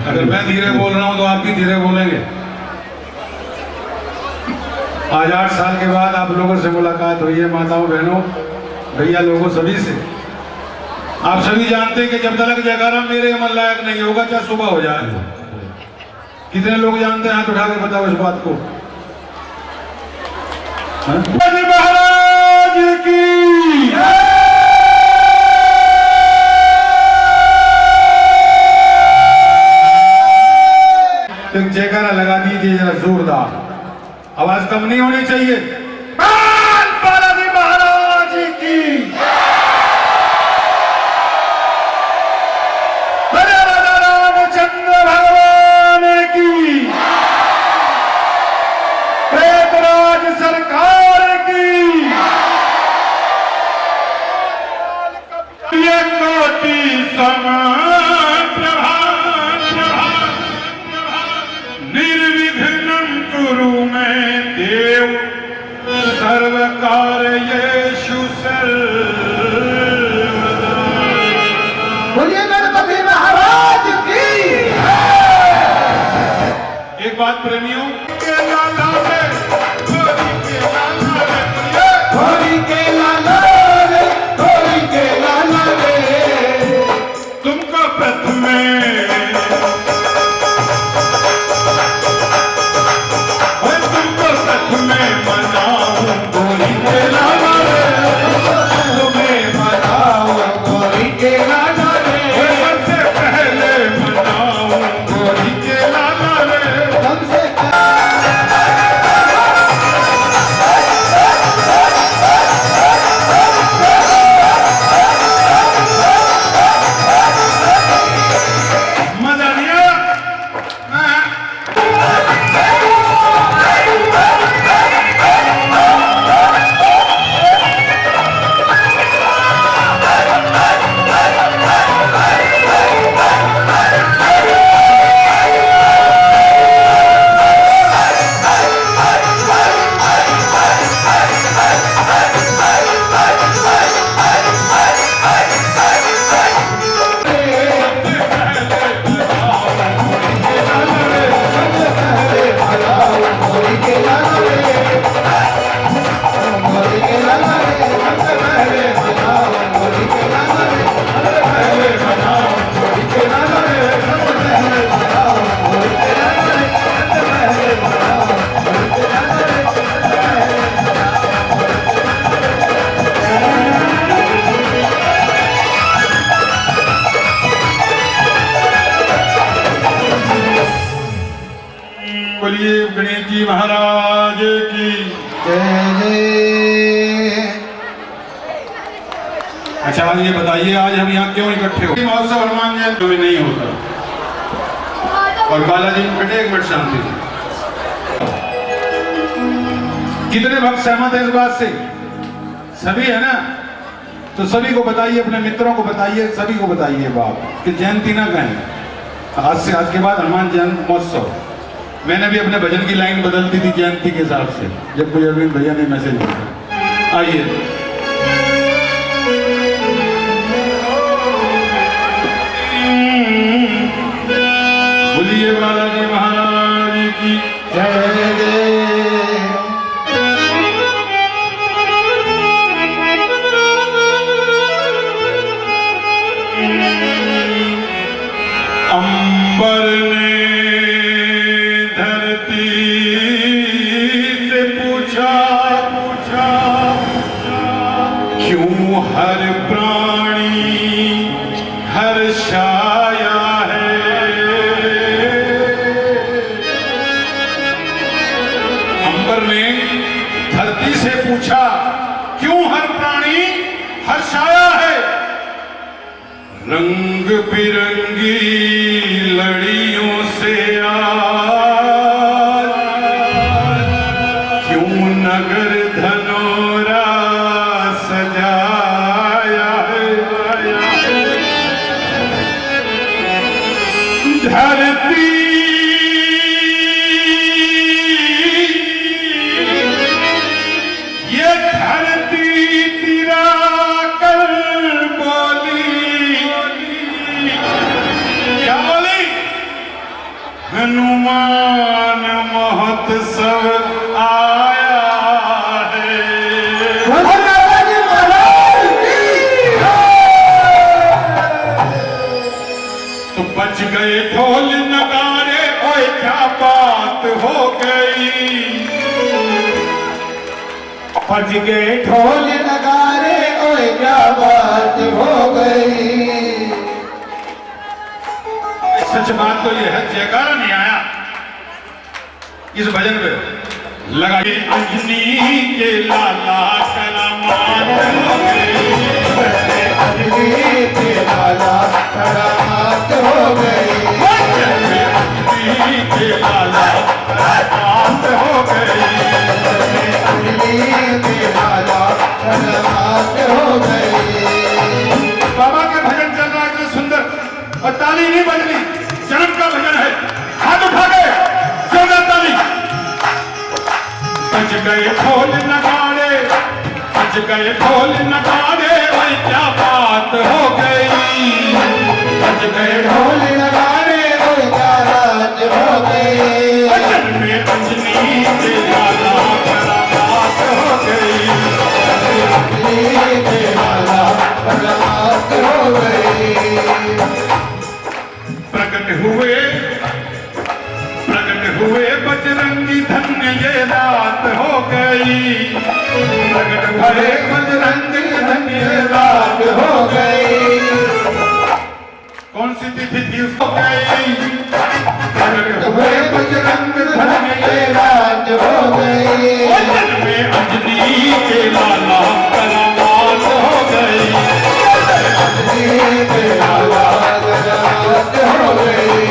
अगर मैं धीरे बोल रहा हूं तो आप भी धीरे बोलेंगे। आज 8 साल के बाद आप लोगों से मुलाकात हुई है, माताओं बहनों भैया लोगों सभी से। आप सभी जानते हैं कि जब तक जयकारा मेरे अमल लायक नहीं होगा चाहे सुबह हो जाए। कितने लोग जानते हैं? हाथ उठा के बताओ इस बात को। महाराज की तो जयकारा लगा दीजिए जरा जोरदार, आवाज कम नहीं होनी चाहिए। बालाजी महाराज की, बड़े राजा रामचंद्र भगवान की, प्रेतराज सरकार की, ये कोटि समान सर्वकार यीशु बोलिए गणपति महाराज की। एक बात प्रेमियों, होली के लाला रे, होली के लाला रे, तुमको प्रथम बोलिए गणेश जी महाराज की जय। अच्छा आज ये बताइए, आज हम यहाँ क्यों इकट्ठे हो? महोत्सव हनुमान जयंती में नहीं होता। और बालाजी बेटे एक मिनट शांति से। कितने भक्त सहमत है इस बात से? सभी है ना? तो सभी को बताइए, अपने मित्रों को बताइए, सभी को बताइए बात कि जयंती ना कहें। आज से, आज के बाद हनुमान जयंती महोत्सव। मैंने भी अपने भजन की लाइन बदल दी थी जयंती के हिसाब से, जब मुझे अरविंद भैया ने मैसेज दिया। आइए बोलिए बालाजी महाराज की जय। अंबर ने क्यों हर प्राणी हर्षाया है। अंबर ने धरती से पूछा क्यों हर प्राणी हर्षाया है। रंग बिरंगी लड़ियों से आज क्यों नगर धनोरा सजाया है। धरती ये धरती तेरा कर बोली हनुमान महोत्सव आया है। तो बच गए ढोल नगाड़े, ओए क्या बात हो गई। बज गए ढोल नगारे, ओए क्या बात हो गई। सच बात तो ये है, जयकारा नहीं आया इस भजन पे। लगाइए अंजनी के लाला करामात हो गई। अंजनी के लाला करामात हो गई। अंजनी के लाला करामात हो गई। अंजनी के लाला करामात हो गई। बाबा के भजन चल रहा है इतना सुंदर, और ताली नहीं बज रही। जन्म का भजन है, हाथ उठा के जोरदार ताली। बज गए ढोल नगाड़े, बज गए ढोल नगाड़े, भाई क्या बात हो गई। बज गए ढोल नगारे, ओए क्या बात हो गई। भजन में अंजनी के लाला करामात हो गई। अंजनी के लाला करामात हो गई। प्रकट हुए बजरंगी, धन्य ये रात हो गई। प्रकट भरे बजरंगी, धन्य ये रात हो गई। कौन सी तिथि थी उसको गई। प्रकट हुए बजरंग, धन्य ये रात हो गई। भजन में अंजनी के लाला करामात हो गई। अंजनी के लाला करामात हो गई।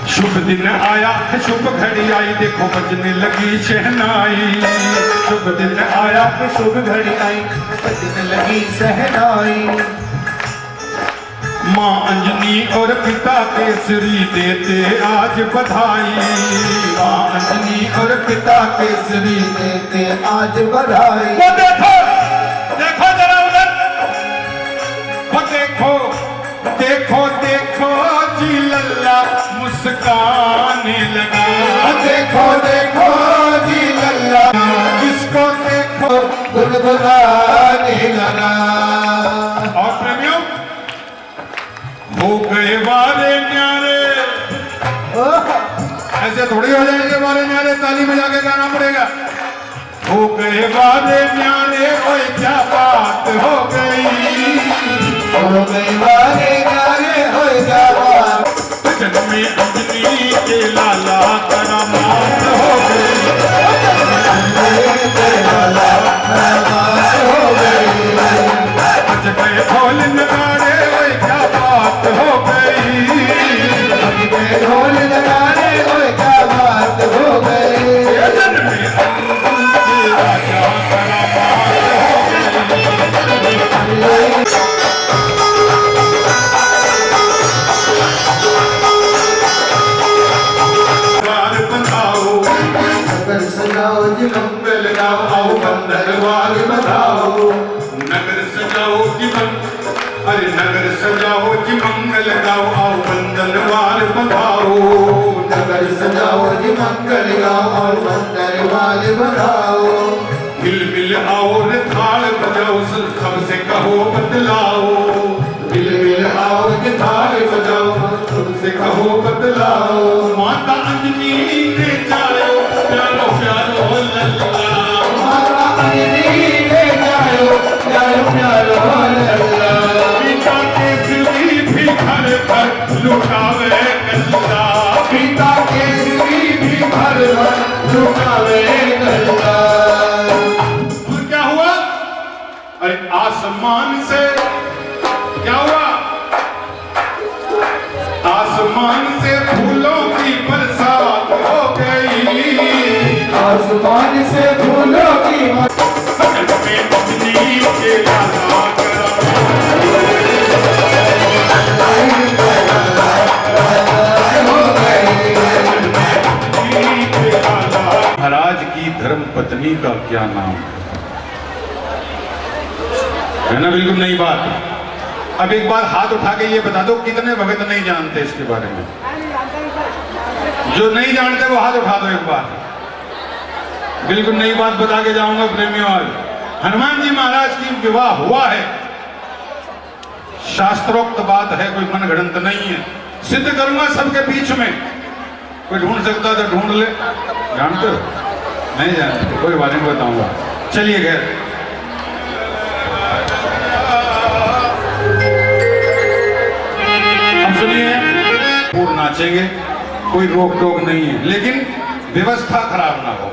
शुभ दिन आया है, शुभ घड़ी आई, देखो बजने लगी शहनाई। शुभ दिन आया है, शुभ घड़ी आई, बजने लगी शहनाई। माँ अंजनी और पिता केसरी देते आज बधाई। माँ अंजनी और पिता केसरी देते आज बधाई। वो देखो, देखो जरा उधर, वो देखो, देखो देखो जी लल्ला मुस्काने लगा। देखो देखो जी लल्ला, किसको देखो गुनगुनाने लगा। और प्रेमियों, हो गए वारे न्यारे। ऐसे थोड़ी हो जाएंगे वारे न्यारे, ताली में जाके गाना पड़ेगा। हो गए वारे न्यारे, ओए क्या बात हो गई। हो गए वारे न्यारे, ओए क्या बात। भजन में अंजनी के लाला करामात हो गई। अंजनी के लाला करामात हो गई। बज गए ढोल नगाड़े, ओए क्या बात हो गई। बज गए ढोल नगाड़े, ओए क्या बात हो गई। भजन में अंजनी के राजा करामात हो गई। नगर सजाओ जी मंगल गाओ, आओ बंदरवार बधाओ। नगर सजाओ जी अरे नगर सजाओ जी मंगल गाओ, आओ बंदरवार बधाओ। नगर सजाओ जी मंगल गाओ, और बंदरवार बधाओ। मिल मिल आओ रे थाल बजाओ, सबसे कहो बतलाओ। मिल मिल आओ जी थाल बजाओ, सबसे कहो बतलाओ। माता अंजनी ने जायो प्यारो प्यारो लल्ला। माता अंजनी ले जायो प्यारो प्यारो लल्ला। पिता केसरी भी घर पर लुटावे गल्ला। पिता केसरी भी घर पर लुटावे गल्ला। और क्या हुआ? अरे आसमान से क्या हुआ? आसमान से फूलों की बरसात हो गई। आसमान से फूलों की भजन में के लाला महाराज की धर्म पत्नी का क्या नाम है ना? बिल्कुल नई बात। अब एक बार हाथ उठा के ये बता दो कितने भगत नहीं जानते इसके बारे में? जो नहीं जानते वो हाथ उठा दो एक बार। बिल्कुल नई बात बता के जाऊंगा प्रेमियों। आज हनुमान जी महाराज की विवाह हुआ है, शास्त्रोक्त बात है, कोई मनगढ़ंत नहीं है। सिद्ध करूंगा सबके बीच में। कोई ढूंढ सकता तो ढूंढ ले। जानते हो? नहीं जानते, कोई बात नहीं, बताऊंगा। चलिए खैर, अब सुनिए। पूर्ण नाचेंगे, कोई रोक टोक नहीं है, लेकिन व्यवस्था खराब ना हो,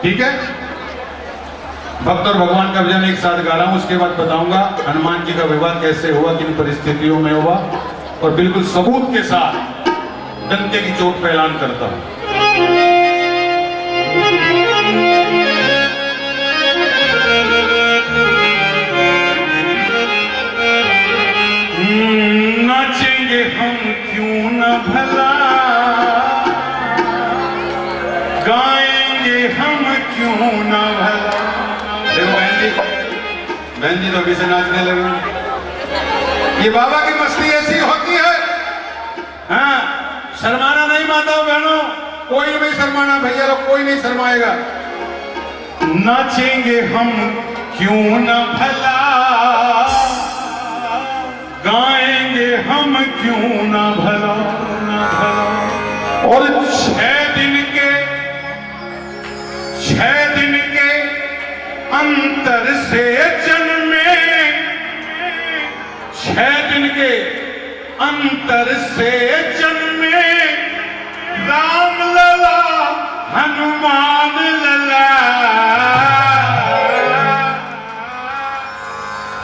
ठीक है? भक्त और भगवान का भजन एक साथ गा रहा हूं, उसके बाद बताऊंगा हनुमान जी का विवाह कैसे हुआ, किन परिस्थितियों में हुआ, और बिल्कुल सबूत के साथ डंके की चोट पे ऐलान करता हूं। नाचेंगे हम क्यों न भला, गाएंगे हम क्यों न भला। देखो बहन जी तो अभी से नाचने लगे। ये बाबा की मस्ती ऐसी होती है। हाँ, शर्माना नहीं माताओं बहनों, कोई नहीं शर्माना, भैया लोग कोई नहीं शर्माएगा। नाचेंगे हम क्यों न भला, गाएंगे हम क्यों न भला, न भला। और 6 दिन के अंतर से जन्मे, 6 दिन के अंतर से जन्मे राम लला हनुमान लला।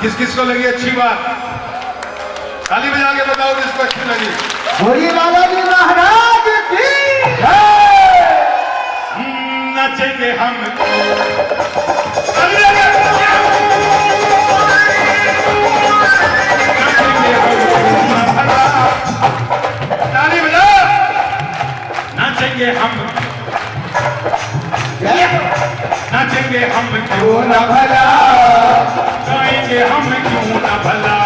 किस किस को लगी अच्छी बात? ताली बजा के बताओ जिसको अच्छी लगी। बोलिए बाबा जी महाराज की नचेंगे हम ताली बजा। नाचेंगे हम क्यों न भला, गाएंगे हम क्यों न भला, गाएंगे हम क्यों न भला,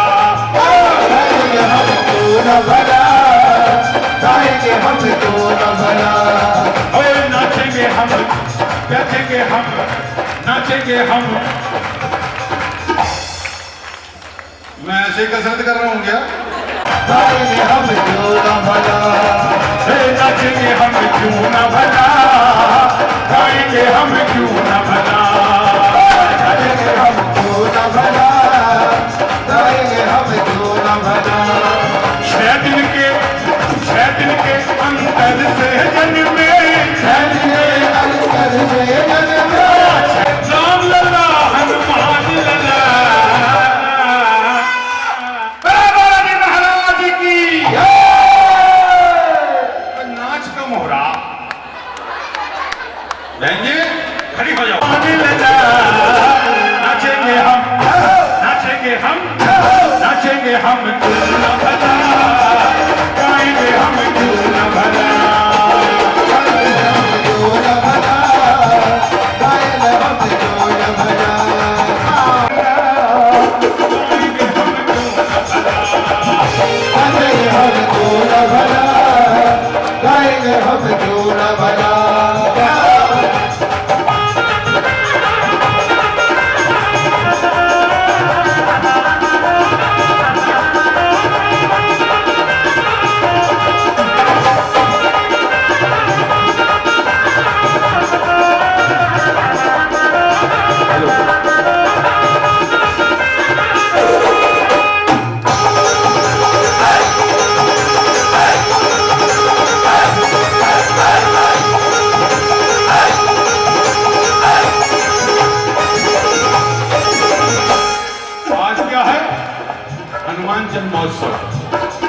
गाएंगे हम क्यों न भला। नाचेंगे हम, नाचेंगे हम, नाचेंगे हम। मैं ऐसे कसरत कर रहा हूँ क्या? गाएंगे हम क्यों न भला, नाचेंगे हम क्यों न भला, गाएंगे हम क्यों न भला, गाएंगे हम क्यों न भला, गाएंगे हम क्यों न भला। 6 दिन के अंतर से जन्मे, 6 दिन के अंतर से जन्मे राम लला हनुमान लला। बाबा जी महाराज की नाच कम हो रहा। बहन जी खड़ी हो जाओ। नाचेंगे हम, नाचेंगे हम, नाचेंगे हम क्यों न भला, गाएंगे हम क्यों न भला, क्यों न भला, गाएंगे हम क्यों न भला। गाएंगे हम क्यों न भला, गाएंगे हम क्यों न भला।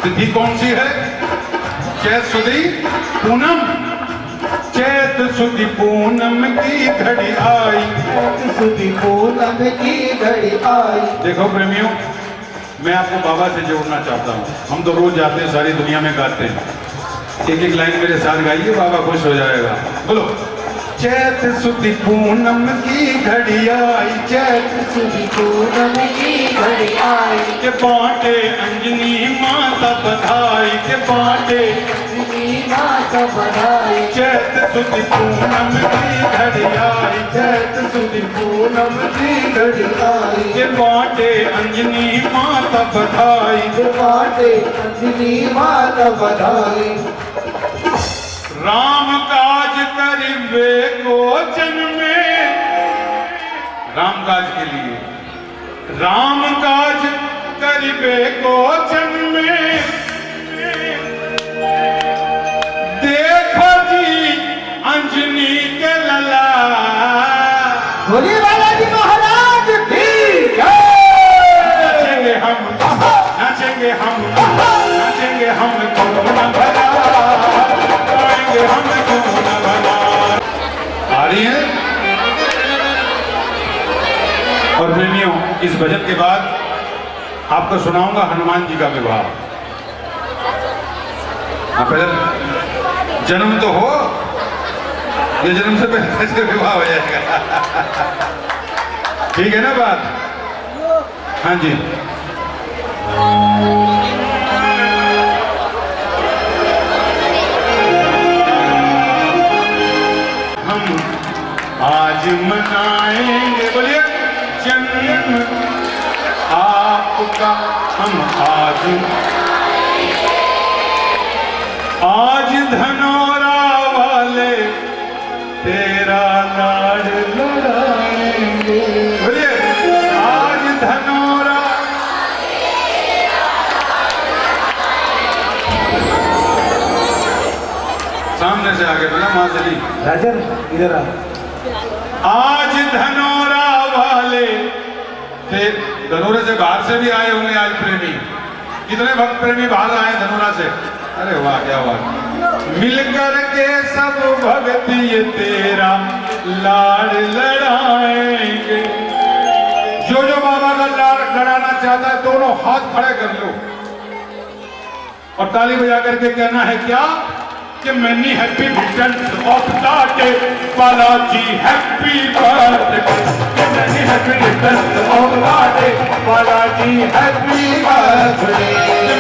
तिथि कौन सी है? चैत सुदी पूनम, चैत सुधी पूनम की घड़ी आई। चैत सुधी पूनम की घड़ी आई। देखो प्रेमियों, मैं आपको बाबा से जोड़ना चाहता हूँ। हम तो रोज जाते हैं, सारी दुनिया में गाते हैं। एक एक लाइन मेरे साथ गाइए, बाबा खुश हो जाएगा। बोलो। चैत सुधी पूनम की घड़ी आई, चैत सुधी पूनम की घड़ी आई। के बाटे अंजनी माता बधाई, के बाटे माता बधाई। चैत सुधी पूनम की घड़ी आई, चैत सुधी पूनम की घड़ी आई। के बाटे अंजनी माता बधाई। बाटे अंजनी माता बधाई। राम काज करिबे गोचन में, राम काज के लिए, राम काज करिबे गोचन में, देखो जी अंजनी के लला। बोलिए बालाजी महाराज की नाचेंगे हम, नाचेंगे हम, नाचेंगे हम कौन भला, गाएंगे हम कौन भला। आ रही है। और प्रेमियों, इस भजन के बाद आपको सुनाऊंगा हनुमान जी का विवाह। पहले जन्म तो हो, ये जन्म से पहले कैसे विवाह हो जाएगा। ठीक है ना बात? हाँ जी। हम आज मनाएंगे, बोलिए, जन्म आपका। हम आज धनौरा वाले तेरा लाड लड़ाएंगे। बोलिए, आज धनौरा। सामने से आगे बोला माजली। राजन इधर आ। आज धनौरा वाले थे। धनौरा से बाहर से भी आए होंगे आज प्रेमी। कितने भक्त प्रेमी बाहर आए धनौरा से? अरे वाह, क्या बात। मिलकर के सब भक्ति ये तेरा लाड लड़ाएंगे। जो जो बाबा का लाड लड़ाना चाहता है, दोनों हाथ खड़े कर लो और ताली बजा करके कहना है क्या कि many happy returns of the day Balaji, happy birthday. Many happy returns of the day Balaji, happy birthday.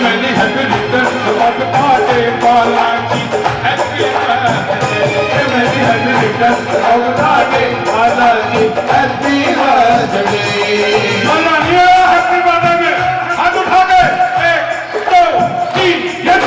Many happy returns of the day Balaji, happy birthday. Many happy returns of the day Balaji, happy birthday. मनाइए happy birthday. हाथ उठा के 1 2 3 ये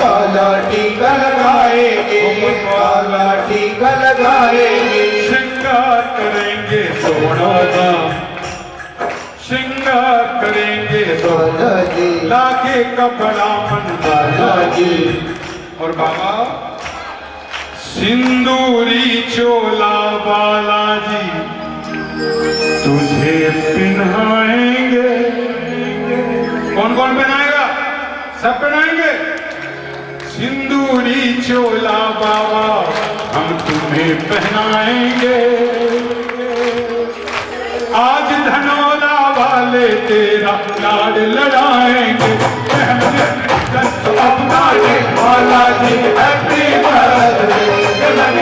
काला टीका लगाएंगे, काला टीका लगाएंगे। श्रृंगार करेंगे सोना का, श्रृंगार करेंगे बालाजी, लाके कपड़ा मन बालाजी। और बाबा सिंदूरी चोला बालाजी तुझे पहनाएंगे। कौन कौन पहनाएगा? सब पहनाएंगे। सिंदूरी चोला बाबा हम तुम्हें पहनाएंगे। आज धनौरा वाले तेरा लाड लड़ाएंगे। अपना Balaji, happy birthday.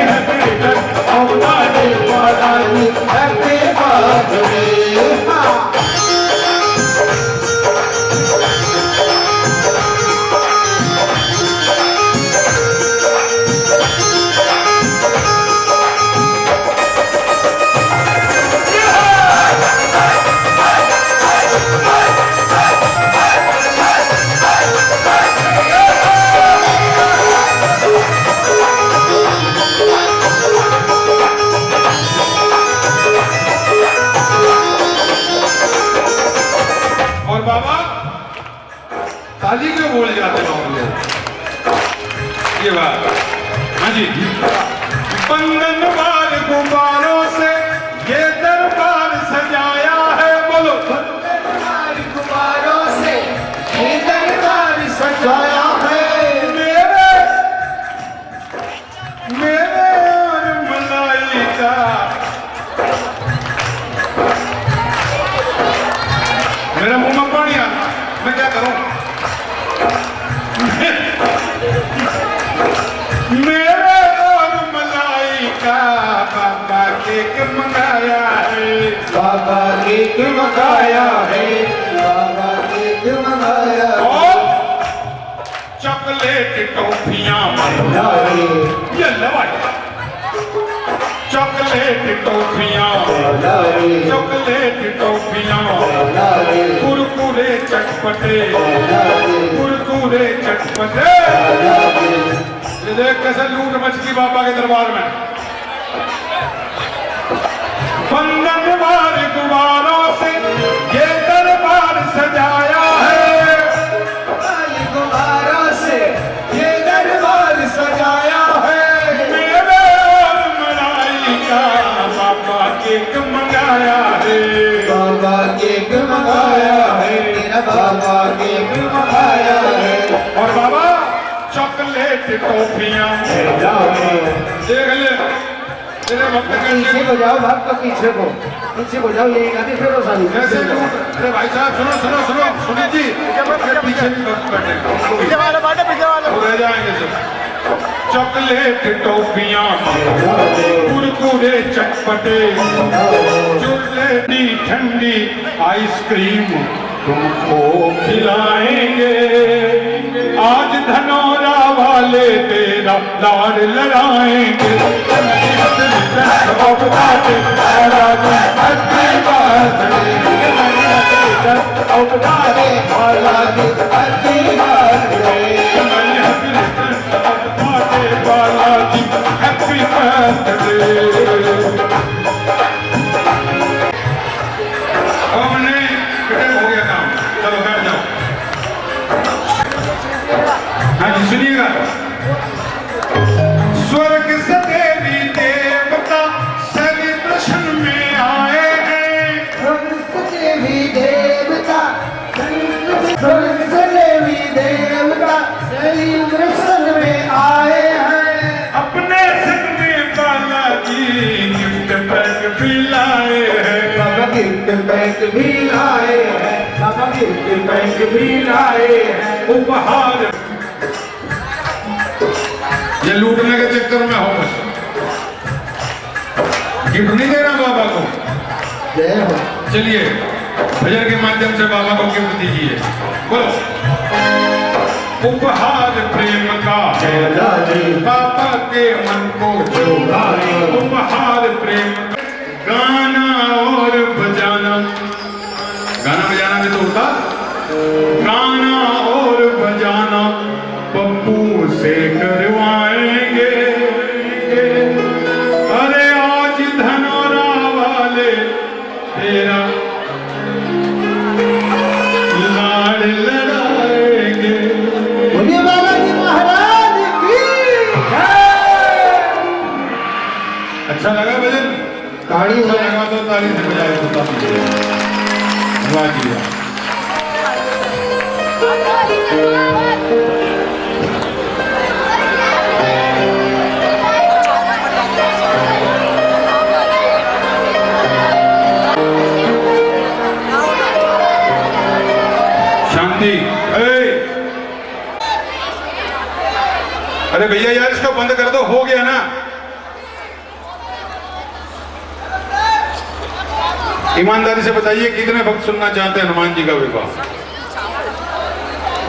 Happy birthday Balaji, happy birthday. ताली क्यों बोल जाते हो आप लोग? ये बात, हाँ जी। बंधनवार गुब्बारों से ये दरबार सजाया है, बोलो। बंधनवार गुब्बारों से ये दरबार सजाया है। मेरे और मलाइका, मेरा मुंह में पानी आता, मैं क्या करूं? मेरे और मलाइका बाबा केक मंगाया है, बाबा केक मंगाया है, बाबा केक मंगाया है। और चॉकलेट टॉफियां ये लवाई, चॉकलेट टॉफियां, चॉकलेट टॉफियां, कुरकुरे चटपटे, कुरकुरे चटपटे। ये देख कैसे लूट मचकी बाबा के दरबार में। बंधनवार गुब्बारों से ये दरबार सजाया है, गुब्बारों से ये दरबार सजाया है। मेरे और मलाइका बाबा केक मंगाया है, बाबा केक मंगाया है, मेरा बाबा केक मंगाया है। और बाबा चॉकलेट टॉफियां देख ले तेरे भक्त पीछे को जाओ, भक्त पीछे को जाओ, ये गाड़ी फिर सारी कैसे लूट। अरे भाई साहब सुनो सुनो सुनो, सुनीत जी पीछे भी भक्त बैठेगा, वो रह जाएंगे सब। चॉकलेट टॉफियां, कुरकुरे चटपटे, चुल्लेटी ठंडी आइसक्रीम तुमको खिलाएंगे। आज धनौरा वाले तेरा लाड लड़ाएंगे। Balaji happy birthday. हमने हो गया काम, चलो बैठ जाओ। हाँ जी सुनिएगा। स्वर्ग से देवी देवता सेलिब्रेशन में आए हैं, स्वर्ग से देवी देवता, स्वर्ग से देवी देवता सेलिब्रेशन में आए हैं। अपने संग में बालाजी गिफ्ट पैक भी लाए हैं, बाबा गिफ्ट पैक भी लाए हैं, बाबा गिफ्ट पैक भी लाए हैं। उपहार। ये लूटने के चक्कर में हो बस, गिफ्ट नहीं देना बाबा को। जय हो। चलिए भजन के माध्यम से बाबा को गिफ्ट दीजिए, बोलो। उपहार प्रेम का बाबा के मन को छुआए, उपहार प्रेम का। गाना और बजाना, गाना बजाना भी तो होता। गाना और बजाना पप्पू से करवाएंगे। अरे आज धनौरा वाले तेरा लाड लड़ाएंगे। बोलिए बाबा जी महाराज की जय। अच्छा लगा भजन? ताड़ी अच्छा लगा तो ताली से बजाए तो वाह जी वाह। शांति। अरे भैया यार इसको बंद कर दो, हो गया ना। ईमानदारी से बताइए कितने भक्त सुनना चाहते हैं हनुमान जी का विवाह?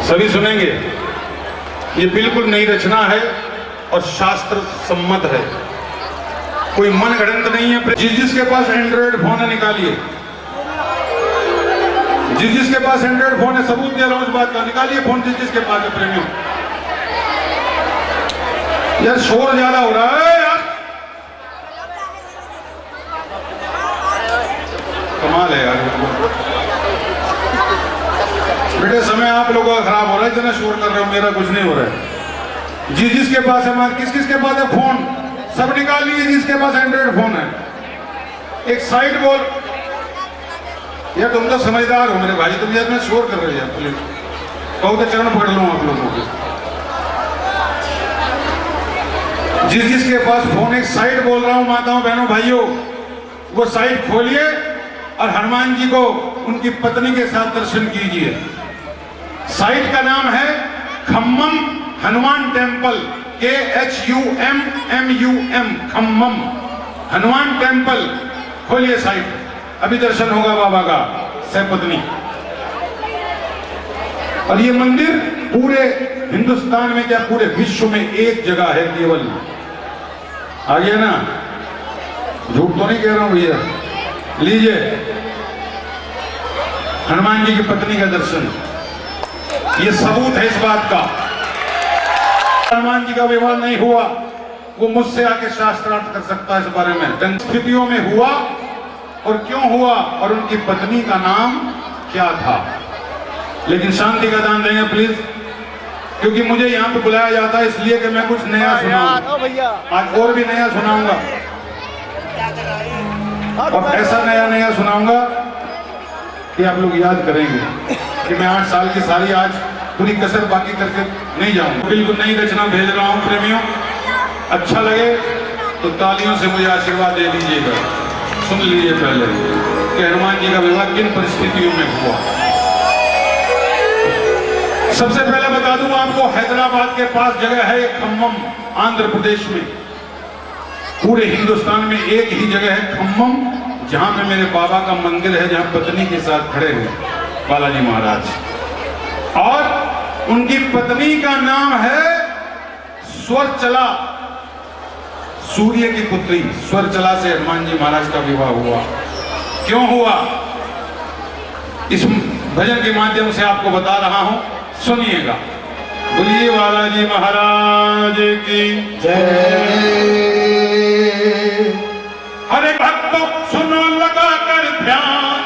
सभी सुनेंगे। ये बिल्कुल नई रचना है और शास्त्र सम्मत है, कोई मन गढ़ंत नहीं है। जिसके पास एंड्रॉइड फोन है निकालिए, जिसके पास एंड्रॉइड फोन है, सबूत दे रहा हूं इस बात का, निकालिए फोन जिसके पास है प्रेमियों। यार शोर ज्यादा हो रहा है यार, कमाल है यार। बेटे समय आप लोगों का खराब हो रहा है, इतना शोर कर रहे हो, मेरा कुछ नहीं हो रहा है। जिसके पास है, हमारे किस किस के पास है फोन, सब निकाल लीजिए जिसके पास एंड्रॉइड फोन है। एक साइड बोल, यार तुम तो समझदार हो मेरे भाई, तुम यार मैं शोर कर रहे हो प्लीज, कहो तो चरण पकड़ लूँ आप लोगों के। जिसके पास फोन, एक साइड बोल रहा हूं माताओं बहनों भाइयों, वो साइड खोलिए और हनुमान जी को उनकी पत्नी के साथ दर्शन कीजिए। साइट का नाम है Khammam Hanuman temple, KHUMMUM, Khammam Hanuman temple. खोलिए साइट, अभी दर्शन होगा बाबा का सहपत्नी। और ये मंदिर पूरे हिंदुस्तान में क्या पूरे विश्व में एक जगह है केवल। आ गया ना, झूठ तो नहीं कह रहा हूं भैया। लीजिए हनुमान जी की पत्नी का दर्शन, ये सबूत है इस बात का। हनुमान जी का विवाह नहीं हुआ, वो मुझसे आके शास्त्रार्थ कर सकता है इस बारे में। जन स्थितियों में हुआ और क्यों हुआ और उनकी पत्नी का नाम क्या था। लेकिन शांति का दान देंगे प्लीज, क्योंकि मुझे यहाँ पे बुलाया जाता है इसलिए कि मैं कुछ नया सुनाऊं। आज और भी नया सुनाऊंगा और ऐसा नया सुनाऊंगा कि आप लोग याद करेंगे कि मैं 8 साल की सारी आज पूरी कसर बाकी करके नहीं जाऊंगा। बिल्कुल नई रचना भेज रहा हूं प्रेमियों, अच्छा लगे तो तालियों से मुझे आशीर्वाद दे दीजिएगा। सुन लीजिए पहले कि हनुमान जी का विवाह किन परिस्थितियों में हुआ। सबसे पहले बता दूं आपको, हैदराबाद के पास जगह है खम्मम, आंध्र प्रदेश में। पूरे हिंदुस्तान में एक ही जगह है खम्मम, जहां पे मेरे बाबा का मंदिर है, जहां पत्नी के साथ खड़े हैं बालाजी महाराज। और उनकी पत्नी का नाम है स्वरचला, सूर्य की पुत्री स्वरचला से हनुमान जी महाराज का विवाह हुआ। क्यों हुआ, इस भजन के माध्यम से आपको बता रहा हूं, सुनिएगा। बोलिए बालाजी महाराज की जय। हरे भक्तों सुनो लगा कर ध्यान,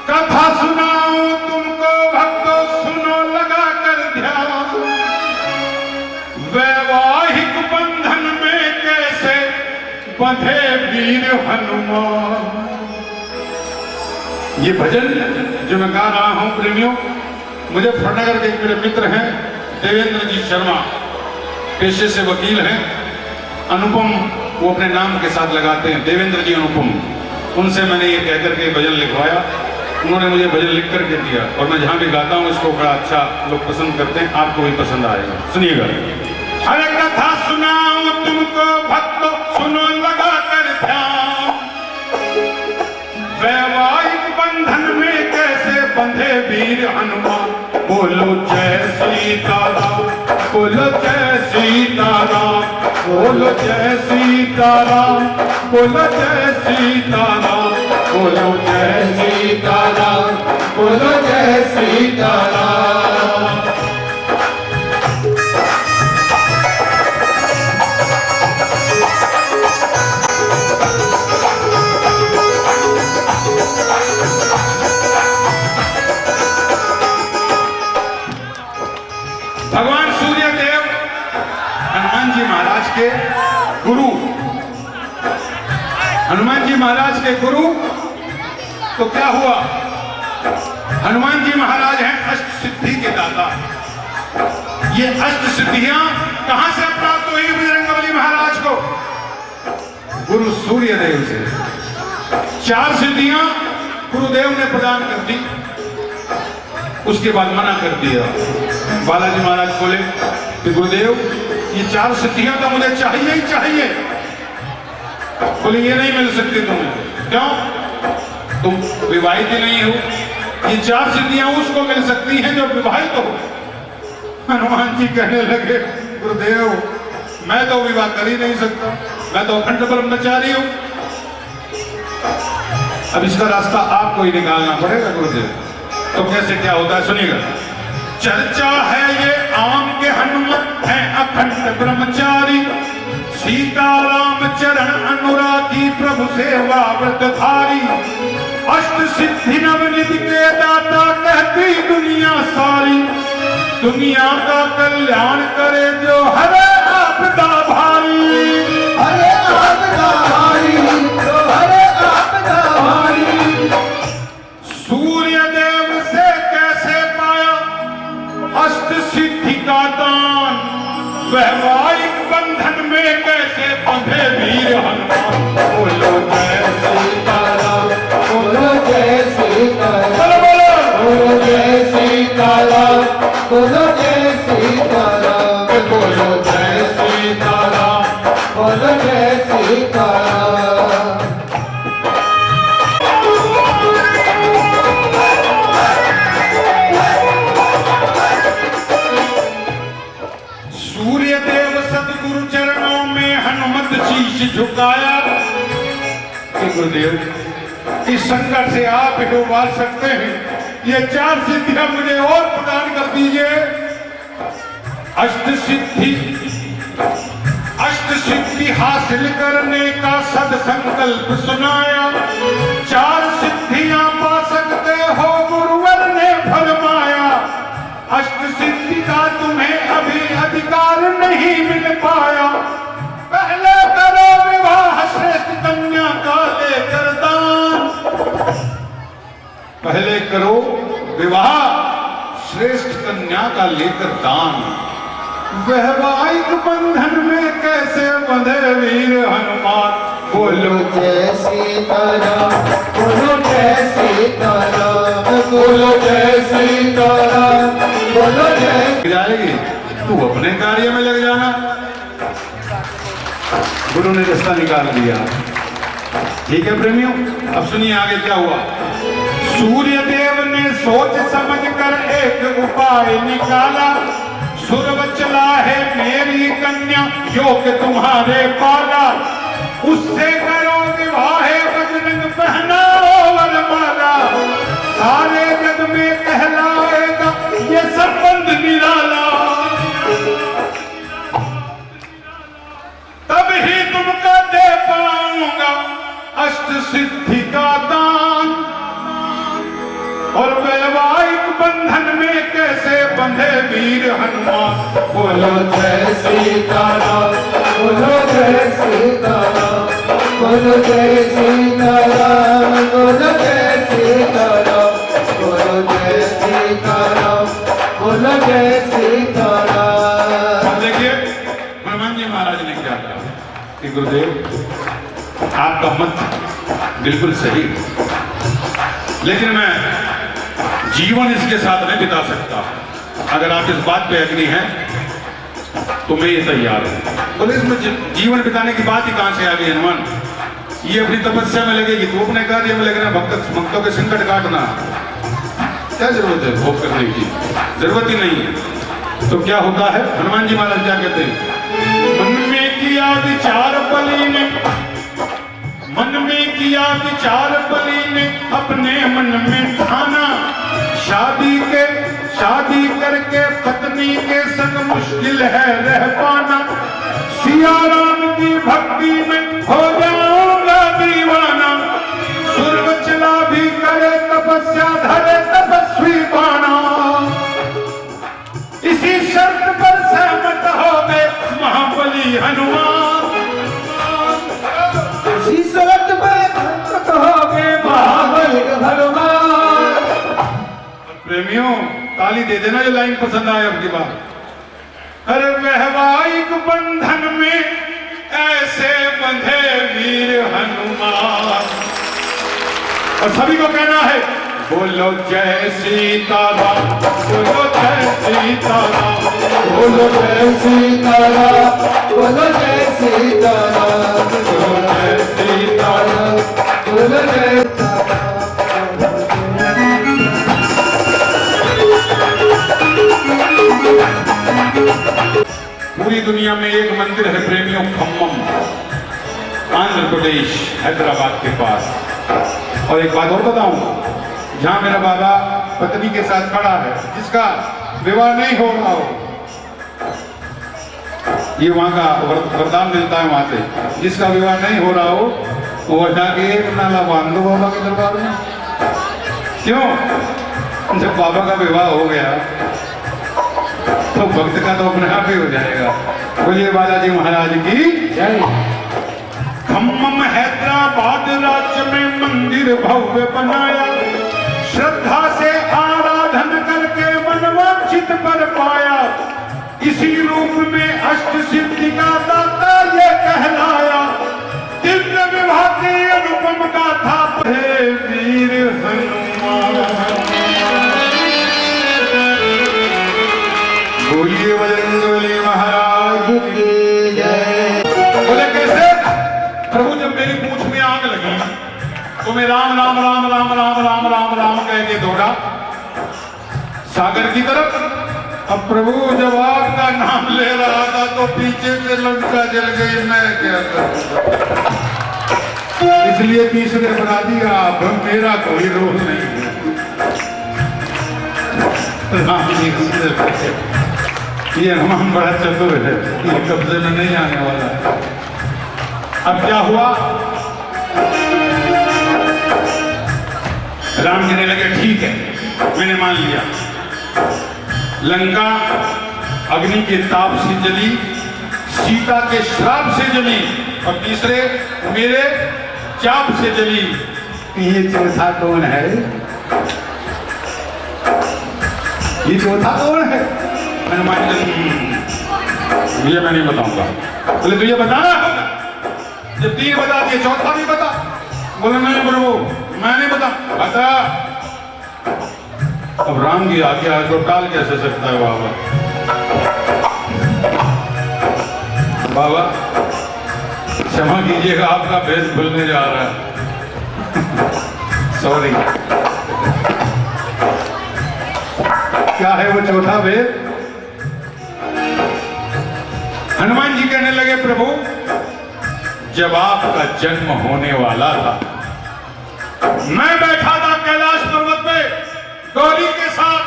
कथा सुनाऊं तुमको भक्तों सुनो लगा कर ध्यान। वैवाहिक बंधन में कैसे बंधे वीर हनुमान। ये भजन जो मैं गा रहा हूं प्रेमियों, मुजफ्फरनगर के एक मेरे मित्र हैं देवेंद्र जी शर्मा, पेशे से वकील हैं, अनुपम वो अपने नाम के साथ लगाते हैं, देवेंद्र जी अनुपम। उनसे मैंने ये कहकर के भजन लिखवाया, उन्होंने मुझे भजन लिख करके दिया और मैं जहां भी गाता हूं इसको बड़ा अच्छा लोग पसंद करते हैं, आपको भी पसंद आएगा। सुनिएगा। हर कथा सुनाऊं तुमको भक्तों सुनो लगा कर ध्यान। वैवाहिक बंधन में कैसे बंधे वीर हनुमान। बोलो जय सीताराम, बोलो जय सीताराम, बोलो जय सीताराम, बोलो जय सीताराम, बोलो जय सीताराम, बोलो जय सीताराम। भगवान सूर्यदेव हनुमान जी महाराज के गुरु, हनुमान जी महाराज के गुरु। तो क्या हुआ, हनुमान जी महाराज हैं अष्ट सिद्धि के दाता। ये अष्ट सिद्धियां कहां से प्राप्त हुई बजरंगबली महाराज को? गुरु सूर्यदेव से। 4 सिद्धियां गुरुदेव ने प्रदान कर दी, उसके बाद मना कर दिया। बालाजी महाराज बोले कि गुरुदेव ये 4 सिद्धियां तो मुझे चाहिए ही चाहिए। बोले ये नहीं मिल सकती तुम्हें। क्यों? तुम विवाहित ही नहीं हो। ये 4 सिद्धियां उसको मिल सकती हैं जो विवाहित हो। हनुमान जी कहने लगे गुरुदेव मैं तो विवाह कर ही नहीं सकता, मैं तो अखंड ब्रह्मचारी हूं। अब इसका रास्ता आपको ही निकालना पड़ेगा गुरुदेव। तो कैसे क्या होता है सुनिएगा। चर्चा है ये आम के हनुमत है अखंड ब्रह्मचारी। सीताराम चरण अनुरागी प्रभु सेवा व्रतधारी। अष्ट सिद्धि नवनिधि के दाता कहती दुनिया सारी, दुनिया का कल्याण करे जो हरे आपदा भारी, हरे आपदा भारी, जो हरे आपदा भारी। सूर्य देव से कैसे पाया अष्ट सिद्धि का दान, वैवाहिक बंधन में कैसे बंधे वीर हनुमान। बोलो जय सीताराम, बोलो जय सीताराम, बोलो बोलो बोलो जय सीताराम, बोलो जय सीताराम, बोलो जय सीताराम। बोलो जय सीताराम। सूर्य देव सदगुरु चरणों में हनुमत शीश झुकाया कि गुरुदेव इस संकट से आप ही उबार सकते हैं, ये 4 सिद्धियां मुझे और प्रदान कर दीजिए। अष्ट सिद्धि हासिल करने का सदसंकल्प सुनाया, 4 सिद्धियां पा सकते हो गुरुवर ने फरमाया। अष्ट सिद्धि का तुम्हें अभी अधिकार नहीं मिल पाया, पहले करो विवाह श्रेष्ठ कन्या का लेकर दान, पहले करो विवाह श्रेष्ठ कन्या का लेकर दान। वैवाहिक बंधन में कैसे बंधे वीर हनुमान। बोलो जय सीताराम, बोलो जय सीताराम, बोलो जय सीताराम, बोलो जय। जाएगी तू अपने कार्य में लग जाना। गुरु ने रास्ता निकाल दिया। ठीक है प्रेमियों, अब सुनिए आगे क्या हुआ। सूर्य देव ने सोच समझ कर एक उपाय निकाला, सुरव चला है मेरी कन्या योग तुम्हारे पाला, उससे करो विवाह बजरंग पहनाओ वरमाला, सारे जग में कहलाएगा ये संबंध निराला, तब ही तुमको दे पाऊंगा अष्ट सिद्धि का दान। और वैवाहिक बंधन में कैसे बंधे वीर हनुमान। बोलो जय सीताराम, बोलो जय सीताराम, बोलो जय सीताराम, बोलो जय सीताराम, बोलो जय सीताराम, बोलो जय सीताराम। अब देखिए हनुमान जी महाराज ने क्या कहा कि गुरुदेव आपका मत बिल्कुल सही, लेकिन मैं जीवन इसके साथ नहीं बिता सकता। अगर आप इस बात पे एग्री हैं तो मैं ये तैयार हूं। बोले इसमें जीवन बिताने की बात ही कहां से आ गई हनुमान, ये अपनी तपस्या में लगेगी, तो अपने कार्य में लगना, भक्तों के संकट काटना, क्या जरूरत है भोग करने की, जरूरत ही नहीं है। तो क्या होता है, हनुमान जी महाराज क्या कहते हैं, मन में किया विचार बलि ने, मन में किया विचार बलि ने अपने मन में ठाना, शादी करके पत्नी के संग मुश्किल है रह पाना, सिया राम की भक्ति में हो जाऊंगा दीवाना, सुरव चला भी करे तपस्या धरे तपस्वी बाना, इसी शर्त पर सहमत हो गए महाबली हनुमान, इसी शर्त पर सहमत हो गए महाबली हनुमान। प्रेमियों ताली दे देना जो लाइन पसंद आए आपकी बात। अरे वैवाहिक बंधन में ऐसे बंधे वीर हनुमान। और सभी को कहना है बोलो जय सीताराम, बोलो जय सीताराम, बोलो जय सीताराम, बोलो जय सीताराम, बोलो जय सीताराम, बोलो जय। पूरी दुनिया में एक मंदिर है प्रेमियों, खम्मम, आंध्र प्रदेश हैदराबाद के पास। और एक बात और बताऊं, जहां मेरा बाबा पत्नी के साथ खड़ा है, जिसका विवाह नहीं हो रहा हो, ये वहां का वरदान मिलता है, वहां से जिसका विवाह नहीं हो रहा हो वो जाके एक नाला बांध दो बाबा के दरबार में, क्यों? जब बाबा का विवाह हो गया तो भक्त का तो अपने आप ही हो जाएगा। बोलिए बालाजी महाराज की जय। खम्मम हैदराबाद राज्य में मंदिर भव्य बनाया, श्रद्धा से आराधन करके मनवांछित पर पाया। इसी रूप में अष्ट सिद्धि का दाता ये कहलाया। दिव्य विवाह की अनुपम गाथा है वीर हनुमान। बोलिए बजरंगबली महाराज की जय। बोले कैसे? प्रभु जब मेरी पूंछ में आग लगी तो मैं राम राम राम राम राम राम राम राम कह के दौड़ा सागर की तरफ। अब प्रभु जब आग का नाम ले रहा था तो पीछे से लंका जल गई। मैं क्या करूं? इसलिए तीसरे बना दिया। अब मेरा कोई रोल नहीं है। राम जी ये हनुमान बड़ा चतुर है, ये कब्जे में नहीं आने वाला है। अब क्या हुआ? राम कहने लगे ठीक है, मैंने मान लिया। लंका अग्नि के ताप से जली, सीता के श्राप से जली और तीसरे मेरे चाप से जली। ये चौथा कौन है? ये चौथा कौन है? हनुमान जी ये मैं नहीं बताऊंगा। बोले तो ये बताना होगा। जब 3 बता दिए चौथा भी बता। बोले नहीं प्रभु मैं नहीं बता। अब राम की आज्ञा है तो टाल कैसे सकता है बाबा? बाबा क्षमा कीजिएगा आपका भेद खुलने जा रहा है। सॉरी। क्या है वो चौथा भेद? हनुमान जी कहने लगे प्रभु जब आपका जन्म होने वाला था मैं बैठा था कैलाश पर्वत पे गौरी के साथ,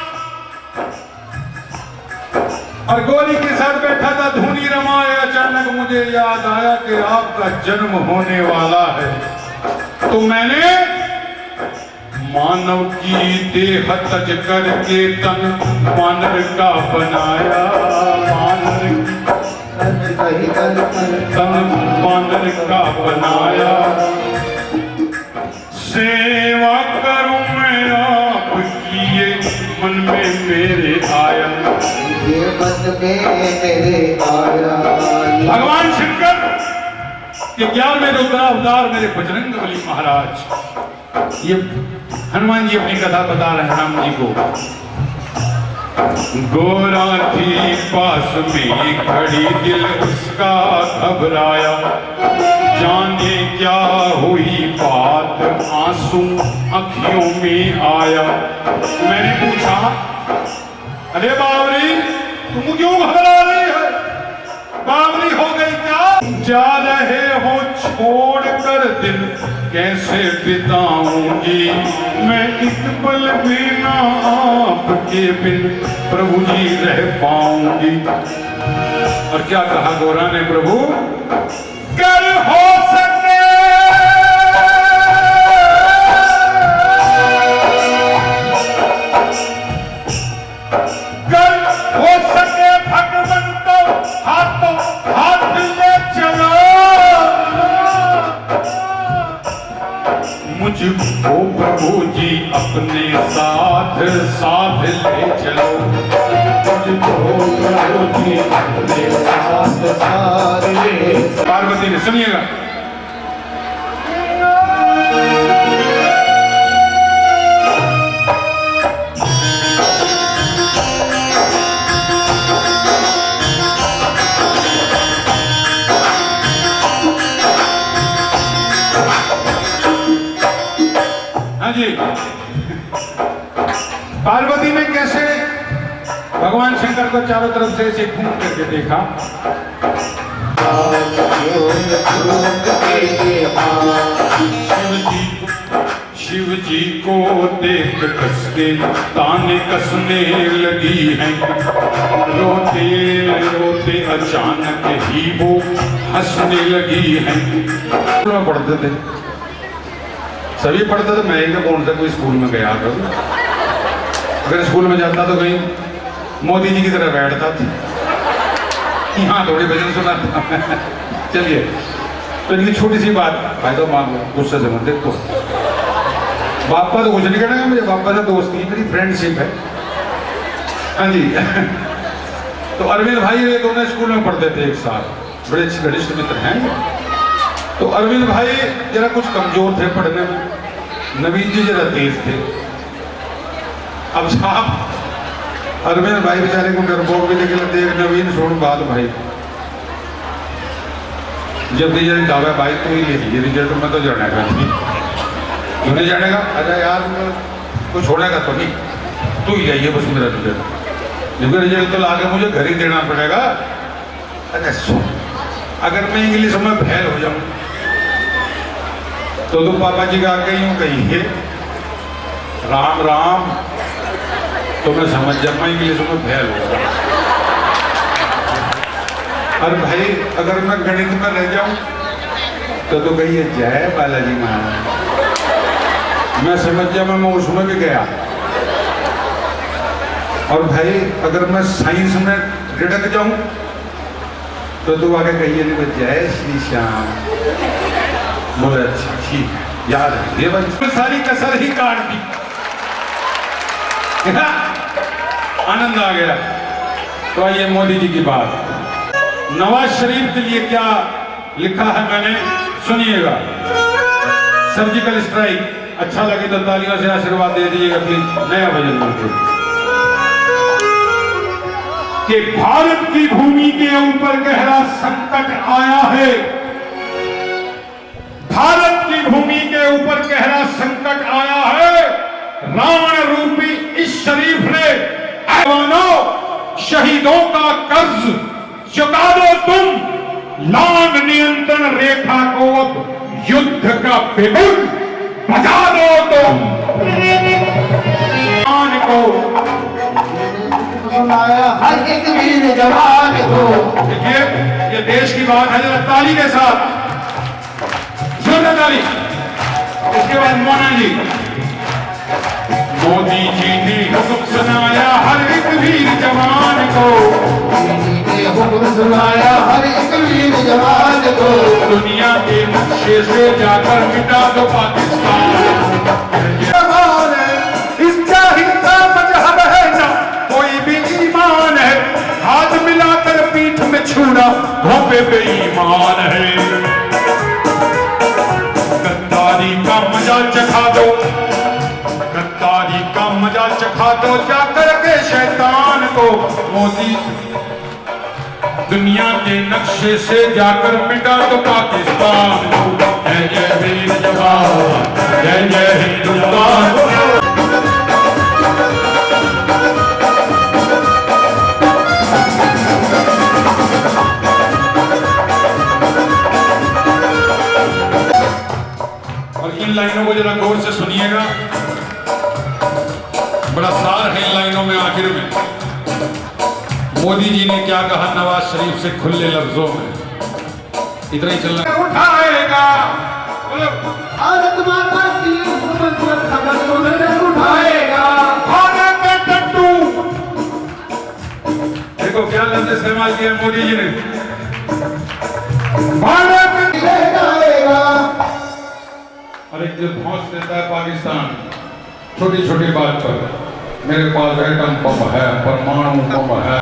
और गौरी के साथ बैठा था धूनी रमाए। अचानक मुझे याद आया कि आपका जन्म होने वाला है, तो मैंने मानव की देह तज करके तन वानर का बनाया। तन वानर का बनाया। सेवा करूं मैं आपकी ये मन में मेरे आया। ये मन में मेरे आया। भगवान शंकर के 11वें रुद्रावतार मेरे बजरंगबली महाराज। ये हनुमान जी अपनी कथा बता रहे हैं राम जी को। गोरा थी पास में खड़ी दिल उसका घबराया, जाने क्या हुई बात आंसू आंखियों में आया। मैंने पूछा अरे बावरी तुम क्यों घबरा रही है? बावरी हो गई क्या? जा रहे हो छोड़ कर दिन कैसे बिताऊंगी मैं एक पल भी ना आपके बिन प्रभु जी रह पाऊंगी। और क्या कहा गौरा ने प्रभु? कर हो सके भगवान तो हाथों हाथ ले चलो, मुझको प्रभु जी अपने साथ साथ ले चलो। मुझको प्रभु जी अपने साथ साथ ले। पार्वती ने सुनिएगा। जी पार्वती ने कैसे भगवान शंकर को चारों तरफ से ऐसे घूम करके देखा। शिव जी को देख कसके ताने कसने लगी हैं। रोते रोते अचानक ही वो हंसने लगी हैं। पढ़ते थे सभी पढ़ते थे, मैं ही का कौन सा कोई स्कूल में गया करूँ। अगर स्कूल में जाता तो कहीं मोदी जी की तरह बैठता था, यहाँ थोड़ी भजन सुनाता। चलिए, तो इनकी छोटी सी बात, भाई तो मान लो, गुस्से से मत देखो। बापा तो कुछ नहीं कहना, मुझे बापा से दोस्ती, मेरी फ्रेंडशिप है। हाँ जी। तो अरविंद भाई वे दोनों स्कूल में पढ़ते थे एक साथ, बड़े अच्छे घनिष्ठ मित्र हैं। तो अरविंद भाई जरा कुछ कमजोर थे पढ़ने में, नवीन जी जरा तेज थे। अब साहब अरविंद भाई बेचारे को डरपोक भी निकले, देख नवीन सुन बात भाई, जब रिजल्ट आवे भाई तो ही ले लीजिए रिजल्ट में, तो जानेगा क्यों नहीं जानेगा? अरे यार कुछ छोड़ेगा तो नहीं, तू ही जाइए बस मेरा रिजल्ट, क्योंकि रिजल्ट तो लाके मुझे घर ही देना पड़ेगा। अरे सुन, अगर मैं इंग्लिश में फेल हो जाऊं तो तुम पापा जी का आके यूं कहिए राम राम, तो मैं समझ जाऊंगा इंग्लिश में फेल हो गया। और भाई अगर मैं गणित में रह जाऊं तो कहिए जय बालाजी महाराज, मैं समझ जाऊंगा मैं उसमें भी गया। और भाई अगर मैं साइंस में रिड़क जाऊं तो आगे कहिए नहीं जय श्री श्याम। बोले अच्छा ठीक है, याद है ये भाई, सारी कसर ही काट दी। आनंद आ गया। तो आइए मोदी जी की बात, नवाज शरीफ के लिए क्या लिखा है मैंने, सुनिएगा। सर्जिकल स्ट्राइक, अच्छा लगे तो तालियों से आशीर्वाद दे दीजिएगा प्लीज। नया भजन बोलते कि भारत की भूमि के ऊपर गहरा संकट आया है, भारत की भूमि के ऊपर गहरा संकट आया है। रावण रूपी इस शरीफ ने शहीदों का कर्ज चुका दो तुम, लांग नियंत्रण रेखा को अब युद्ध का बिगुल बजा दो तुम। को सुनाया हर एक वीर जवान को। ये देश की बात है, जरा ताली के साथ जोरदार ताली। इसके बाद मोना जी, मोदी जी ने हुक्म सुनाया हर एक वीर जवान को, हुक्म सुनाया हर एक वीर जवान को, दुनिया के नक्शे से जाकर मिटा दो पाकिस्तान। इस जाहिल का मजहब है ना कोई भी ईमान है, हाथ मिलाकर पीठ में छूना धोपे पे ईमान है। गद्दारी का मजा चखा दो, गद्दारी का मजा चखा दो जाकर के शैतान को। मोदी दुनिया के नक्शे से जाकर मिटा दो पाकिस्तान को। जय जय वीर जवान, जय जय हिंदुस्तान। और इन लाइनों को जरा गौर से सुनिएगा, बड़ा सार है इन लाइनों में। आखिर में मोदी जी ने क्या कहा नवाज शरीफ से खुले लफ्जों में, इतना ही चलना उठाएगा। भारत माता की उठाएगा, भारत में टट्टू। देखो क्या लफ्ज इस्तेमाल किया मोदी जी ने, भारत में आएगा। और एक जो धौंस देता है पाकिस्तान छोटी छोटी बात पर, मेरे पास एटम बम है, परमाणु बम है।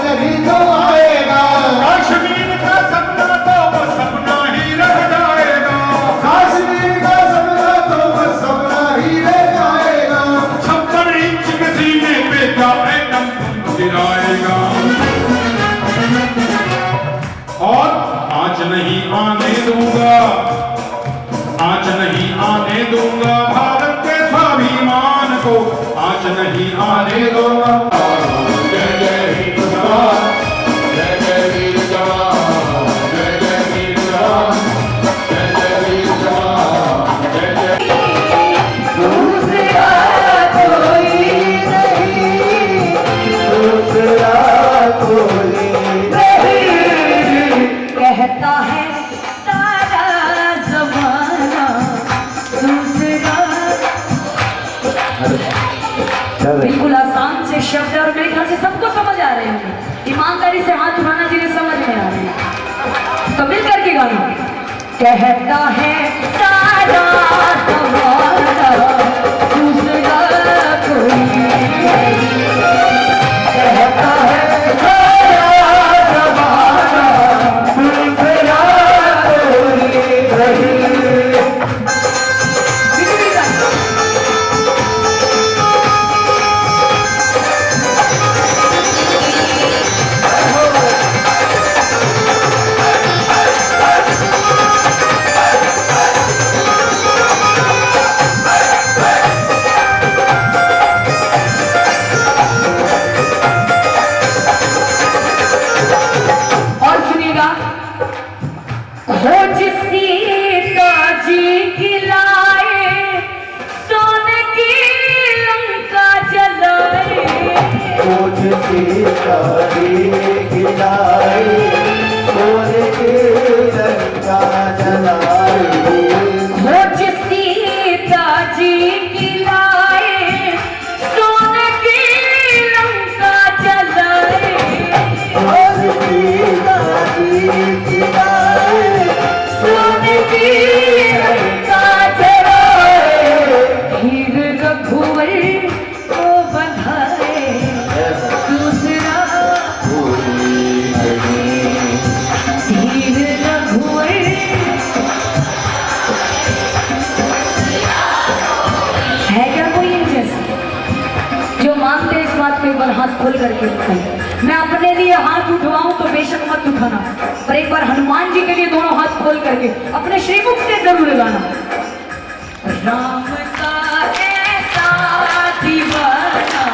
नहीं तो आएगा, कश्मीर का सपना तो बस सपना ही रह जाएगा, कश्मीर का सपना तो बस सपना ही रह जाएगा। 56 इंच के सीने पे क्या एटम बम गिराएगा। और आँच नहीं आने दूंगा, आँच नहीं आने दूंगा भारत के स्वाभिमान को, आँच नहीं आने दूंगा। जय जय हिंदुस्तान, जय जय वीर जवान, जय जय वीर जवान, जय जय वीर जवान, जय जय। दूसरा कोई नहीं, दूसरा कोई नहीं, कहता है सारा जमाना बिल्कुल आसान से शब्द है और मेरे ख्याल से सबको समझ आ रहे होंगे। ईमानदारी से हाथ उठाना जिन्हें समझ में आ रहे हैं तो मिल करके गाना। कहता है सारा ज़माना दूसरा कोई नहीं, कहता है सारा ज़माना दूसरा कोई नहीं। हाथ खोल करके उठाएं। मैं अपने लिए हाथ उठवाऊं तो बेशक मत उठाना, पर एक बार हनुमान जी के लिए दोनों हाथ खोल करके अपने श्रीमुख से जरूर गाना। राम का ऐसा दीवाना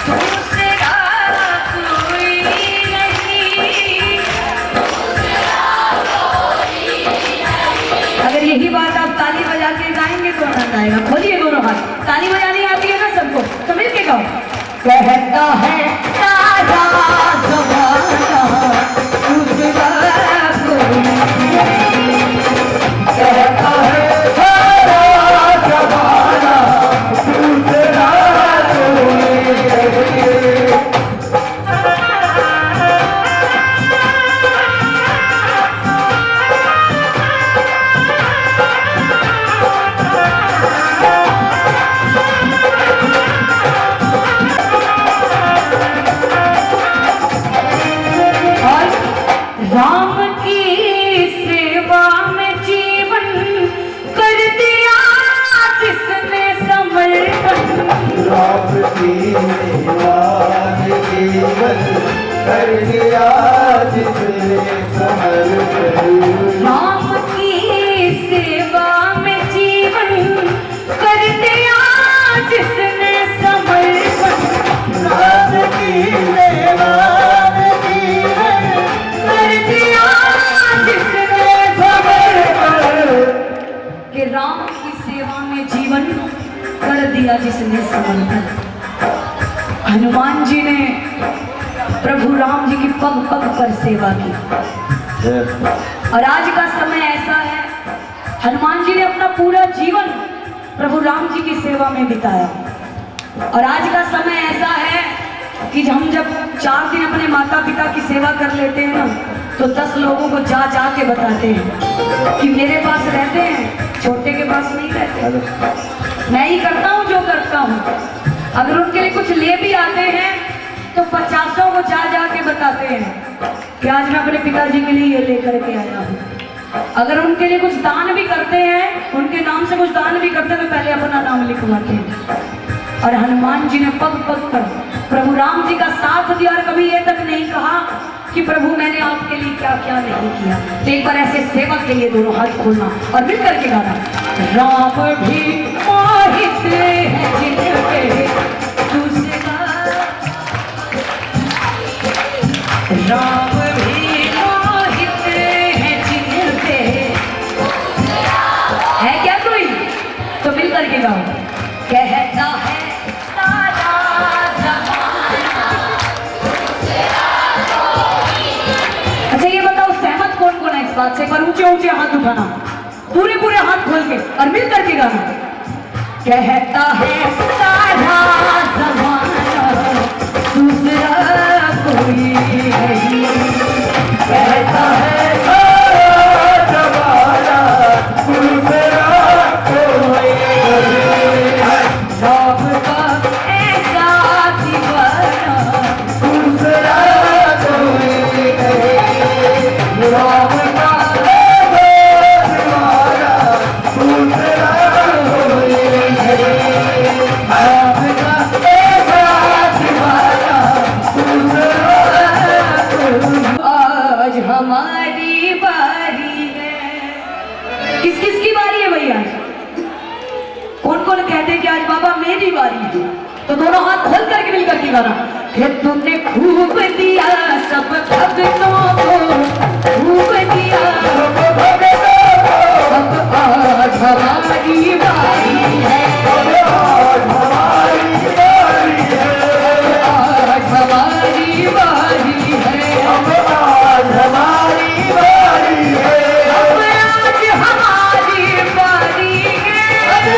दूसरा कोई नहीं। अगर यही बात आप ताली बजा के गाएंगे तो आनंद आएगा। खोलिए दोनों हाथ, ताली बजानी आती है ना सबको, तो मिल के गाओ। कहता है सारा ज़माना दूसरा कोई नहीं, कहता है सारा ज़माना दूसरा कोई नहीं। राम की सेवा में जीवन कर दिया जिसने समर्पण, राम की सेवा में जीवन कर दिया जिसने समर्पण, राम की सेवा में जीवन कर दिया जिसने समर्पण, राम की सेवा में जीवन कर दिया जिसने समर्पण। कि राम की सेवा में जीवन कर दिया जिसने समर्पण। हनुमान जी ने प्रभु राम जी की पग पग पर सेवा की, और आज का समय ऐसा है, हनुमान जी ने अपना पूरा जीवन प्रभु राम जी की सेवा में बिताया। और आज का समय ऐसा है कि हम जब 4 दिन अपने माता पिता की सेवा कर लेते हैं ना, तो 10 लोगों को जा जा के बताते हैं कि मेरे पास रहते हैं, छोटे के पास नहीं रहते। मैं ही करता हूँ जो करता हूँ। अगर उनके लिए कुछ ले भी आते हैं तो 50 को जा जा के बताते हैं कि आज मैं अपने पिताजी के लिए ये लेकर के आया हूँ। अगर उनके लिए कुछ दान भी करते हैं, उनके नाम से कुछ दान भी करते हैं, तो पहले अपना नाम लिखवाते हैं। और हनुमान जी ने पग पग पर प्रभु राम जी का साथ दिया, और कभी ये तक नहीं कहा कि प्रभु मैंने आपके लिए क्या क्या नहीं किया। तो एक बार ऐसे सेवक के लिए दोनों हाथ खोलना और मिल करके गाना। राम भी मोहित है जिनके दूसरा, राम भी मोहित है जिनके, है क्या कोई? तो मिल करके गाओ। कहता है अच्छा ये बताओ सहमत कौन कौन है इस बात से? पर ऊंचे ऊंचे हाथ उठाना। पूरे पूरे हाथ खोल के और मिल करके गाना। कहता है सारा ज़माना दूसरा कोई नहीं, कहता है सारा जमाना दूसरा कोई नहीं, रब का ऐसा दीवाना दूसरा कोई नहीं, रब का दीवाना दूसरा कोई नहीं, आपका ऐसा दीवाना दूसरा कोई। आज हमारी बारी है। किस किस की बारी है भैया? कौन कौन कहते हैं कि आज बाबा मेरी बारी है? तो दोनों हाथ खोल करके मिलकर के गाना कि तुमने खूब दिया सब भक्तों को, खूब दिया अब आज हमारी बारी है, आज हमारी बारी है, आज हमारी बारी है, अब आज हमारी बारी है, अब आज हमारी बारी है,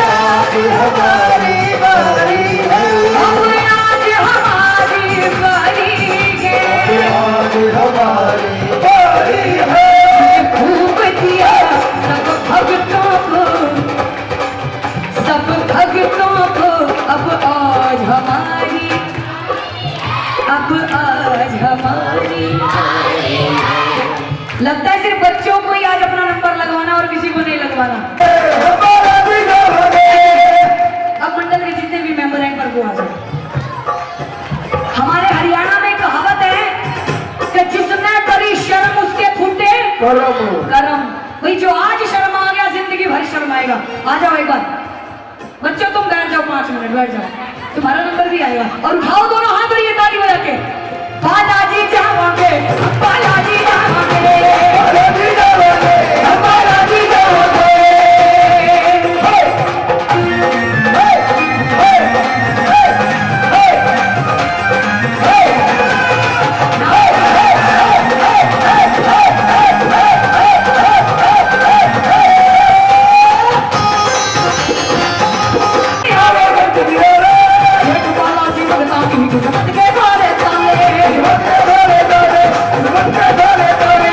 आज हमारी बारी है, अब आज हमारी बारी है। आज हमारी बारी है, खूब दिया सब भक्तों को, सब भक्तों को अब आज हमारी, अब आज हमारी। लगता है सिर्फ बच्चों को ही आज अपना नंबर लगवाना और किसी को नहीं लगवाना। हमारा बिना अब मंडल के जितने भी मेंबर हैं पर वो आ जाए। हमारे हरियाणा में कहावत है कि जिसने करी शर्म उसके फूटे करम करम। भाई जो आज शर्म आ गया जिंदगी भर शर्म आएगा। आ जाओ एक बार बच्चों, तुम बैठ जाओ 5 मिनट बैठ जाओ, तुम्हारा नंबर भी आएगा। और उठाओ दोनों हाथ और ये ताली बजा के बालाजी जाओगे, बालाजी जाओगे, बालाजी जाओगे, बालाजी जाओगे। बालाजी भगता की किस्मत के बारे ताले, बच्चे धोले धोले, बच्चे धोले धोले,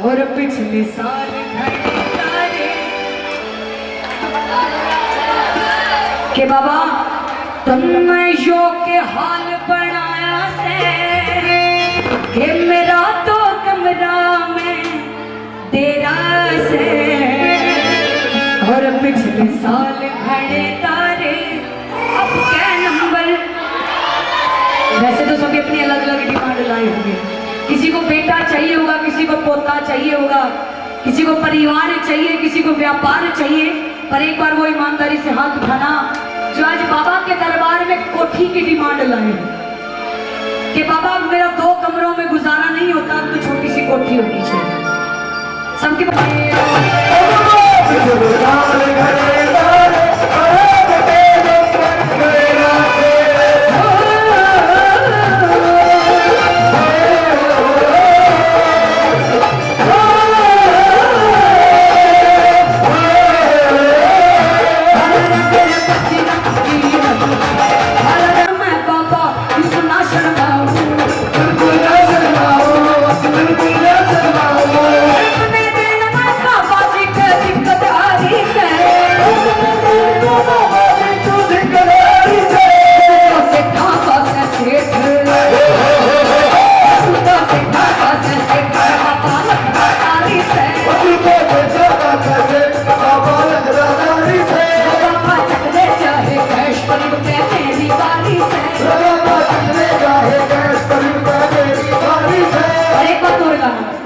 और पिछले साल घड़े तारे के बाबा तुमने यो के हाल बनाया से कि मेरा तो कमरा में तेरा से और पिछले साल घड़े तारे अब क्या नंबर। वैसे तो सभी अपनी अलग अलग डिमांड लाए होंगे, किसी को बेटा चाहिए होगा, किसी को पोता चाहिए होगा, किसी को परिवार चाहिए, किसी को व्यापार चाहिए। पर एक बार वो ईमानदारी से हाथ उठाना जो आज बाबा के दरबार में कोठी की डिमांड लाए कि बाबा मेरा 2 कमरों में गुजारा नहीं होता, तो छोटी सी कोठी होनी चाहिए। सबके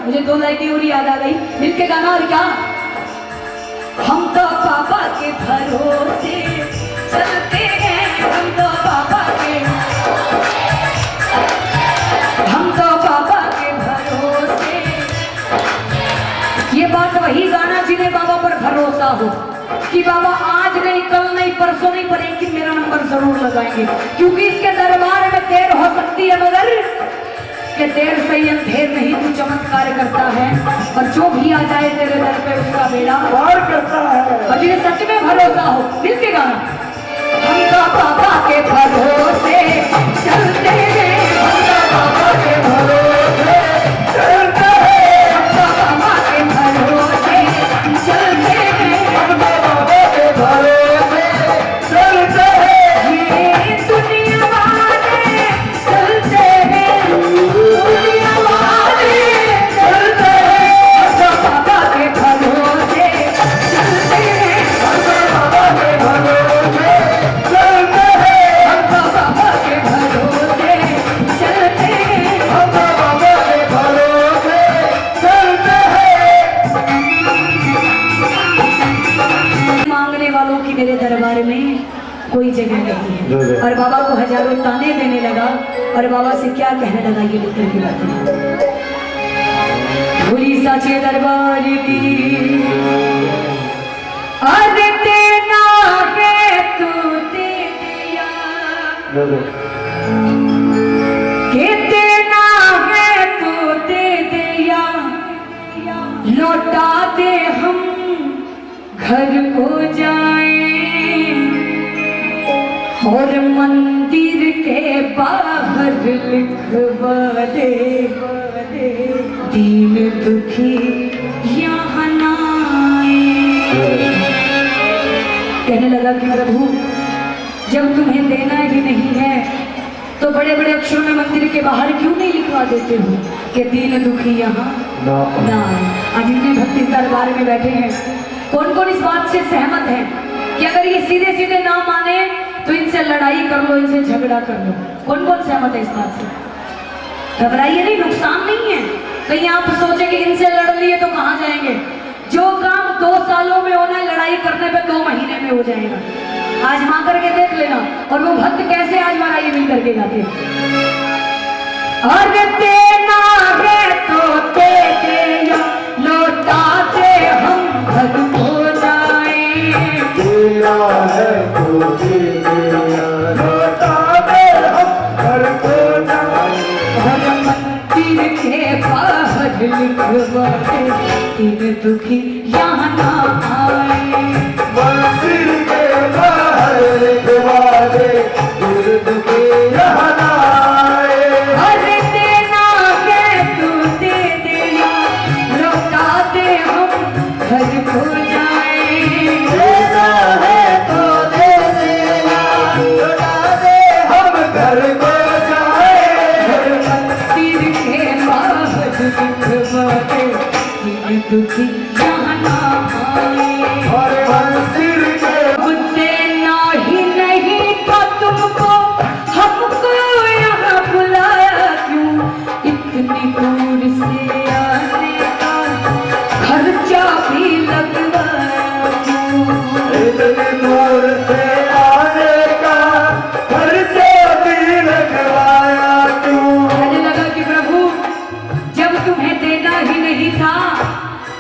मुझे 2 लाइनें और याद आ गई, मिलके गाना। और क्या, हम तो बाबा के भरोसे चलते हैं, हम तो बाबा के भरोसे। ये बात वही गाना जिन्हें बाबा पर भरोसा हो कि बाबा आज नहीं, कल नहीं, परसों नहीं, पर एक दिन मेरा नंबर जरूर लगाएंगे, क्योंकि इसके दरबार में देर हो सकती है मगर कि देर से अंधेर नहीं, तू चमत्कार करता है। और जो भी आ जाए तेरे दर पे उसका बेड़ा पार करता है। और जिन्हें सच में भरोसा हो, मिलके गाना। हम तो बाबा के भरोसे चलते हैं, हम तो बाबा के भरोसे चलते हैं, हम तो बाबा के भरोसे चलते हैं, हम तो बाबा के भरोसे चलते हैं। ये दुनिया वाले चलते हैं, दुनिया वाले चलते हैं, हम तो बाबा के भरोसे चलते हैं, हम तो बाबा के भरोसे चलते हैं, हम तो बाबा के भरोसे चलते हैं, हम तो बाबा के भरोसे चलते हैं। मांगने वालों की मेरे दरबार में कोई जगह नहीं है। और बाबा को हजारों ताने देने लगा और बाबा से क्या कहने लगा, ये लिखकर की बात है। भोली साचे दरबार की अरे तेना है तू दे दिया, के तेना है तू दे दिया, लौटा दे हम घर को जाएं, और मंदिर के बाहर लिखवा दे, दीन दुखी यहाँ ना आए। कहने लगा कि प्रभु जब तुम्हें देना ही नहीं है तो बड़े बड़े अक्षरों में मंदिर के बाहर क्यों नहीं लिखवा देते हो कि दीन दुखी यहाँ ना आए। आज इतने भक्ति दरबार में बैठे हैं, कौन कौन इस बात से सहमत है कि अगर ये सीधे सीधे ना माने तो इनसे लड़ाई कर लो, इनसे झगड़ा कर लो? कौन कौन सहमत है इस बात से? घबराइए नहीं, नुकसान नहीं है। कहीं आप सोचे कि इनसे लड़ लिए तो कहाँ जाएंगे? जो काम 2 सालों में होना है, लड़ाई करने पे 2 महीने में हो जाएगा। आजमा करके देख लेना। और वो भक्त कैसे आजमा रहा है, मिल करके गाते और देना है तो दे दे, लौटा दे हम घर को जाएं, तेरा है तो दे दे, लौटा दे हम घर को जाएं, और मंदिर के बाहर लिखवा दे, दीन दुखी यहाँ ना आए। मंदिर के बाहर लिखवा दे, दीन दुखी यहाँ ना आए। अरे देना है तू दे दिया, लौटा दुखी यहाँ ना आए। और मंदिर के देना ही नहीं था तुमको, हमको यहाँ बुलाया क्यों? इतनी दूर से आने का खर्चा भी लगवाया क्यों? इतनी दूर से आने का खर्चा भी लगवाया क्यों? मुझे लगा कि प्रभु जब तुम्हें देना ही नहीं था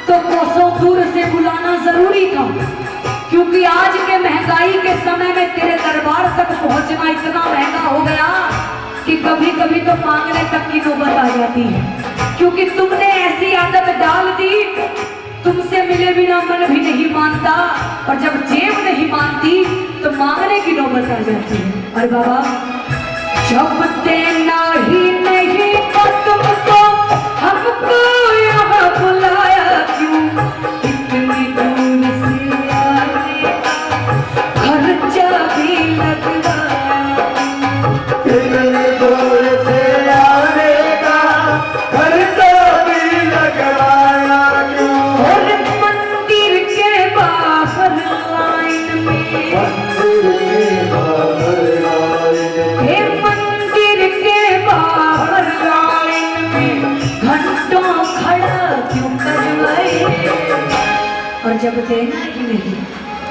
तो कोसों दूर से बुलाना जरूरी था, क्योंकि आज के महंगाई के समय में तेरे दरबार तक पहुंचना इतना महंगा हो गया कि कभी कभी तो मांगने तक की नौबत आ जाती है, क्योंकि तुमने ऐसी आदत डाल दी, तुमसे मिले बिना मन भी नहीं मानता, और जब जेब नहीं मानती तो मांगने की नौबत आ जाती है। और बाबा जब देना ही नहीं तो तुमको हमको यहाँ बुलाया क्यों? इतनी दूर से आने का खर्चा भी लगवाया। इतनी दूर से आने का खर्चा भी लगवाया क्यों? और मंदिर के बाहर लाइन में, मंदिर के बाहर लाइन हे मंदिर के बाहर लाइन में घंटों खड़ा क्यों करवाए? और जब देना ही नहीं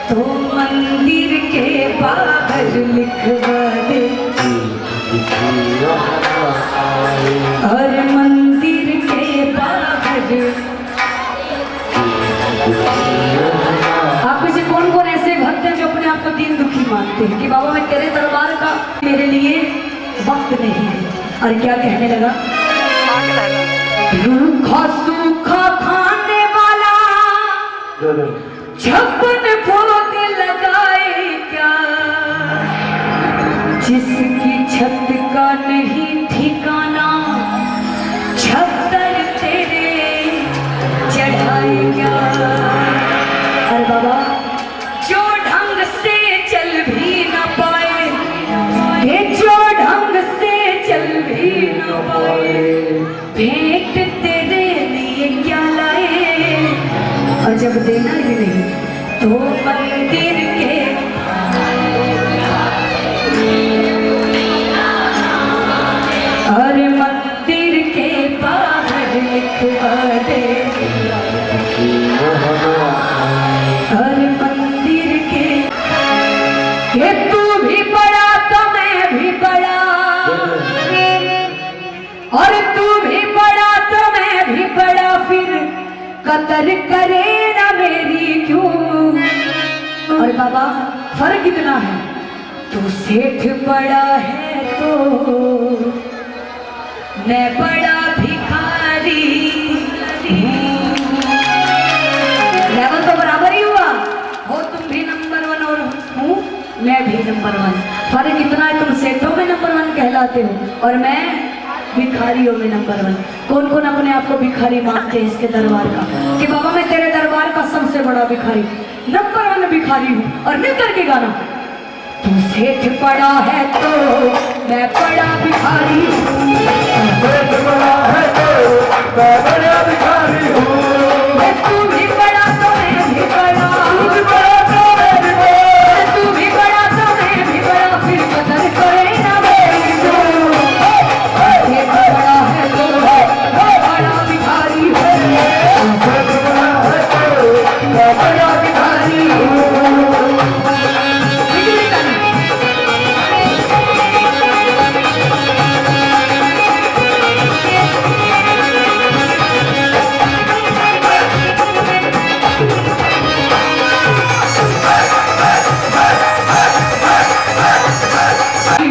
तो मंदिर के बाहर लिखवा दे। और मंदिर के बाहर आप में से कौन कौन ऐसे भक्त हैं जो अपने आप को दीन दुखी मानते हैं कि बाबा मैं तेरे दरबार का मेरे लिए वक्त नहीं है? और क्या कहने लगा? रूखा सूखा खाने वाला छप्पन भोग लगाए क्या? जिसकी छत का नहीं ठिकाना छप्पर तेरे चढ़ाए क्या? अरे बाबा जो ढंग से चल भी न पाए, ये जो ढंग से चल भी न पाए, भेंट तेरे लिए क्या लाए? और जब देना ही नहीं तो मंदिर के और मंदिर के बाहर लिखवा दे। और मंदिर के ये तू भी बड़ा तो मैं भी बड़ा, और तू भी बड़ा तो मैं भी बड़ा, फिर कदर करे ना मेरी क्यों? और बाबा फर्क इतना है, तू सेठ बड़ा है तो मैं बड़ा भिखारी, लेवल तो बराबर ही हुआ, हो तुम भी नंबर 1 और हूँ मैं भी नंबर 1। फर्क इतना है, तुम सेठों में नंबर 1 कहलाते हो और मैं भिखारियों में नंबर 1। कौन कौन अपने आप को भिखारी मानते हैं इसके दरबार का कि बाबा मैं तेरे दरबार का सबसे बड़ा भिखारी, नंबर 1 भिखारी हूँ? और मिल करके गाना, तू सेठ बड़ा है तो मैं बड़ा भिखारी हूँ, सेठ बड़ा है तो मैं बड़ा भिखारी हूँ, तू भी बड़ा तो मैं भी बड़ा, तू भी बड़ा तो मैं भी बड़ा, तू भी बड़ा तो मैं भी बड़ा, फिर कदर करे ना मेरी तू। सेठ बड़ा है तो मैं बड़ा भिखारी हूँ, सेठ बड़ा है तो मैं बड़ा भिखारी हूँ।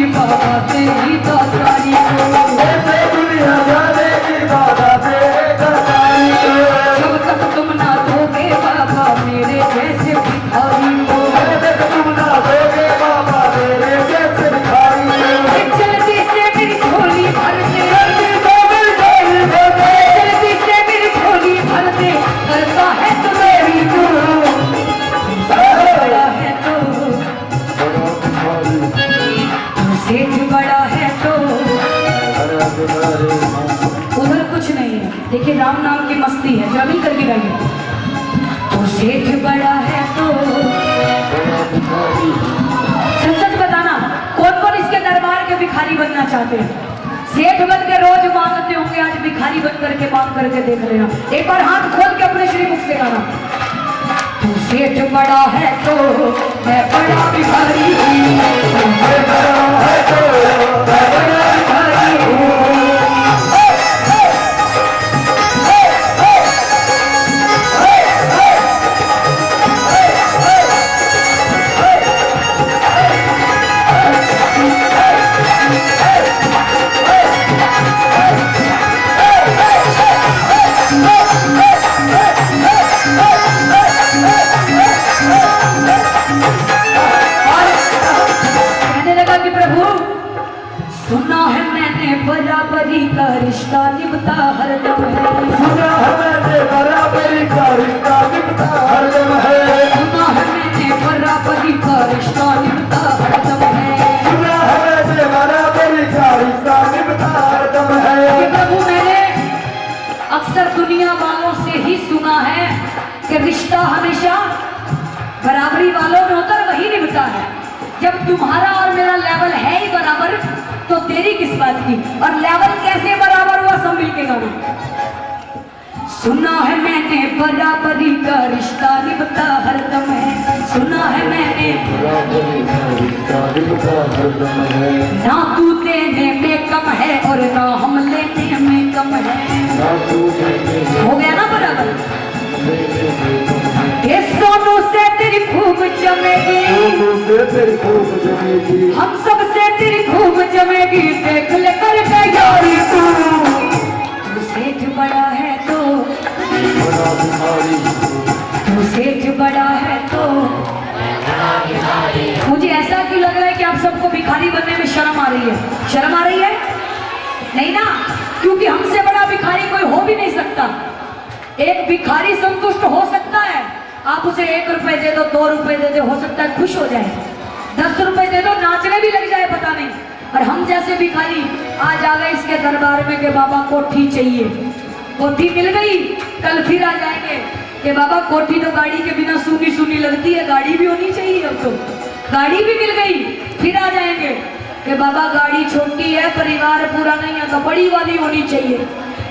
बाबा तेरी दातारी को ऐसे दुनिया जानेगी बाबा तेरे दातारी को, जब तक तुम ना दोगे बाबा मेरे जैसे भिखारी को, जब तक तुम ना दोगे बाबा मेरे जैसे भिखारी को, जल्दी से मेरी झोली भर दे, जल्दी से जल्दी से मेरी झोली भर दे, मेरी झोली भर दे, करता है तो मेरी तू, बड़ा है तो बड़ा भिखारी, तू सेठ बड़ा है तो बड़ा भिखारी हूँ। उधर कुछ नहीं है। देखिए राम नाम की मस्ती है, जरा मिल करके गाइए। तो सेठ बड़ा है तो सच सच बताना, कौन कौन इसके दरबार के भिखारी बनना चाहते हैं? सेठ बन के रोज मांगते होंगे, आज भिखारी बन करके मांग करके देख लेना। एक बार हाथ खोल के अपने श्री मुख से गाना। तू सेठ बड़ा है तो मैं बड़ा भिखारी हूँ, तू बड़ा है तो मैं बड़ा भिखारी हूँ। सुना है मैंने बराबरी का रिश्ता निभता हरदम है, सुना है मैंने बराबरी का रिश्ता निभता हरदम है, सुना है मैंने बराबरी का रिश्ता निभता हरदम है, सुना है मैंने बराबरी का रिश्ता निभता हरदम है। कि प्रभु मैंने अक्सर दुनिया वालों से ही सुना है कि रिश्ता हमेशा बराबरी वालों में होता है, वही निभता है। जब तुम्हारा और मेरा लेवल है ही बराबर तो तेरी किस बात की, और लेवल कैसे बराबर हुआ सब मिलके गाना। सुना है मैंने बराबरी का रिश्ता निभता हरदम है, सुना है मैंने बराबरी का रिश्ता निभता हरदम है, ना तू देने में कम है और ना हम लेने में कम है। ना तू देने में हो गया ना बराबर। लेने में कम है, ये सोनू से तेरी खूब जमेगी, सोनू से तेरी खूब जमेगी, हम सब से तेरी खूब जमेगी, देख ले कर यारी तू। तू सेठ बड़ा है तो बड़ा भिखारी हूँ, तू सेठ बड़ा है तो मुझे ऐसा क्यों लग रहा है कि आप सबको भिखारी बनने में शर्म आ रही है? शर्म आ रही है? नहीं ना, क्योंकि हमसे बड़ा भिखारी कोई हो भी नहीं सकता। एक भिखारी संतुष्ट हो सकता है, आप उसे 1 रुपए दे दो, 2 रुपए दे दो, हो सकता है खुश हो जाए। 10 रुपए दे दो, नाचने भी लग जाए, पता नहीं। और हम जैसे भिखारी आज आ गए इसके दरबार में कि बाबा कोठी चाहिए, कोठी मिल गई, कल फिर आ जाएंगे कि बाबा कोठी तो गाड़ी के बिना सूनी सूनी लगती है, गाड़ी भी होनी चाहिए। अब तो गाड़ी भी मिल गई, फिर आ जाएंगे कि बाबा गाड़ी छोटी है, परिवार पूरा नहीं है, तो बड़ी वाली होनी चाहिए।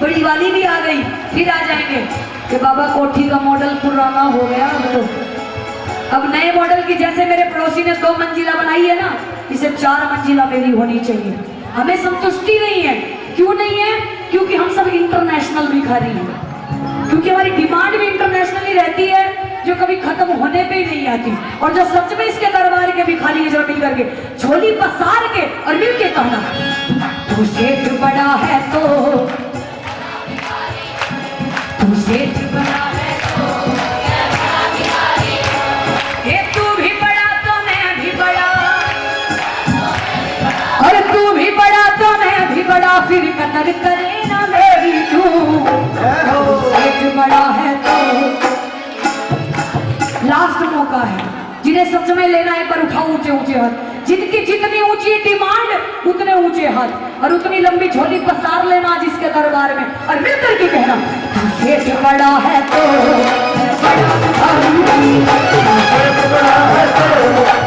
बड़ी वाली भी आ गई, फिर आ जाएंगे कि बाबा कोठी का मॉडल पुराना हो गया, अब नए मॉडल की, जैसे मेरे पड़ोसी ने 2 मंजिला बनाई है ना, इसे 4 मंजिला मेरी होनी चाहिए। हमें संतुष्टि नहीं है। क्यों नहीं है? क्योंकि हम सब इंटरनेशनल भिखारी हैं, क्योंकि हमारी डिमांड भी इंटरनेशनली रहती है, जो कभी खत्म होने पे ही नहीं आती। और जो सच में इसके दरबार के भिखारी है, जरा मिल करके झोली पसार के और मिल के कहना, तू सेठ बड़ा है तो, तू सेठ बड़ा है तो ये तू भी बड़ा तो मैं भी बड़ा, और तू भी बड़ा तो मैं भी बड़ा, फिर कदर करे ना मेरी तू। सेठ बड़ा है तो लास्ट मौका है, जिन्हें सब समय लेना है, पर उठाओ ऊंचे ऊंचे हाथ। जिनकी जितनी ऊंची डिमांड उतने ऊंचे हाथ, और उतनी लंबी झोली पसार लेना जिसके दरबार में, और मिलकर के कहना, तू सेठ बड़ा है तो मैं बड़ा भिखारी हूँ, बड़ा है तो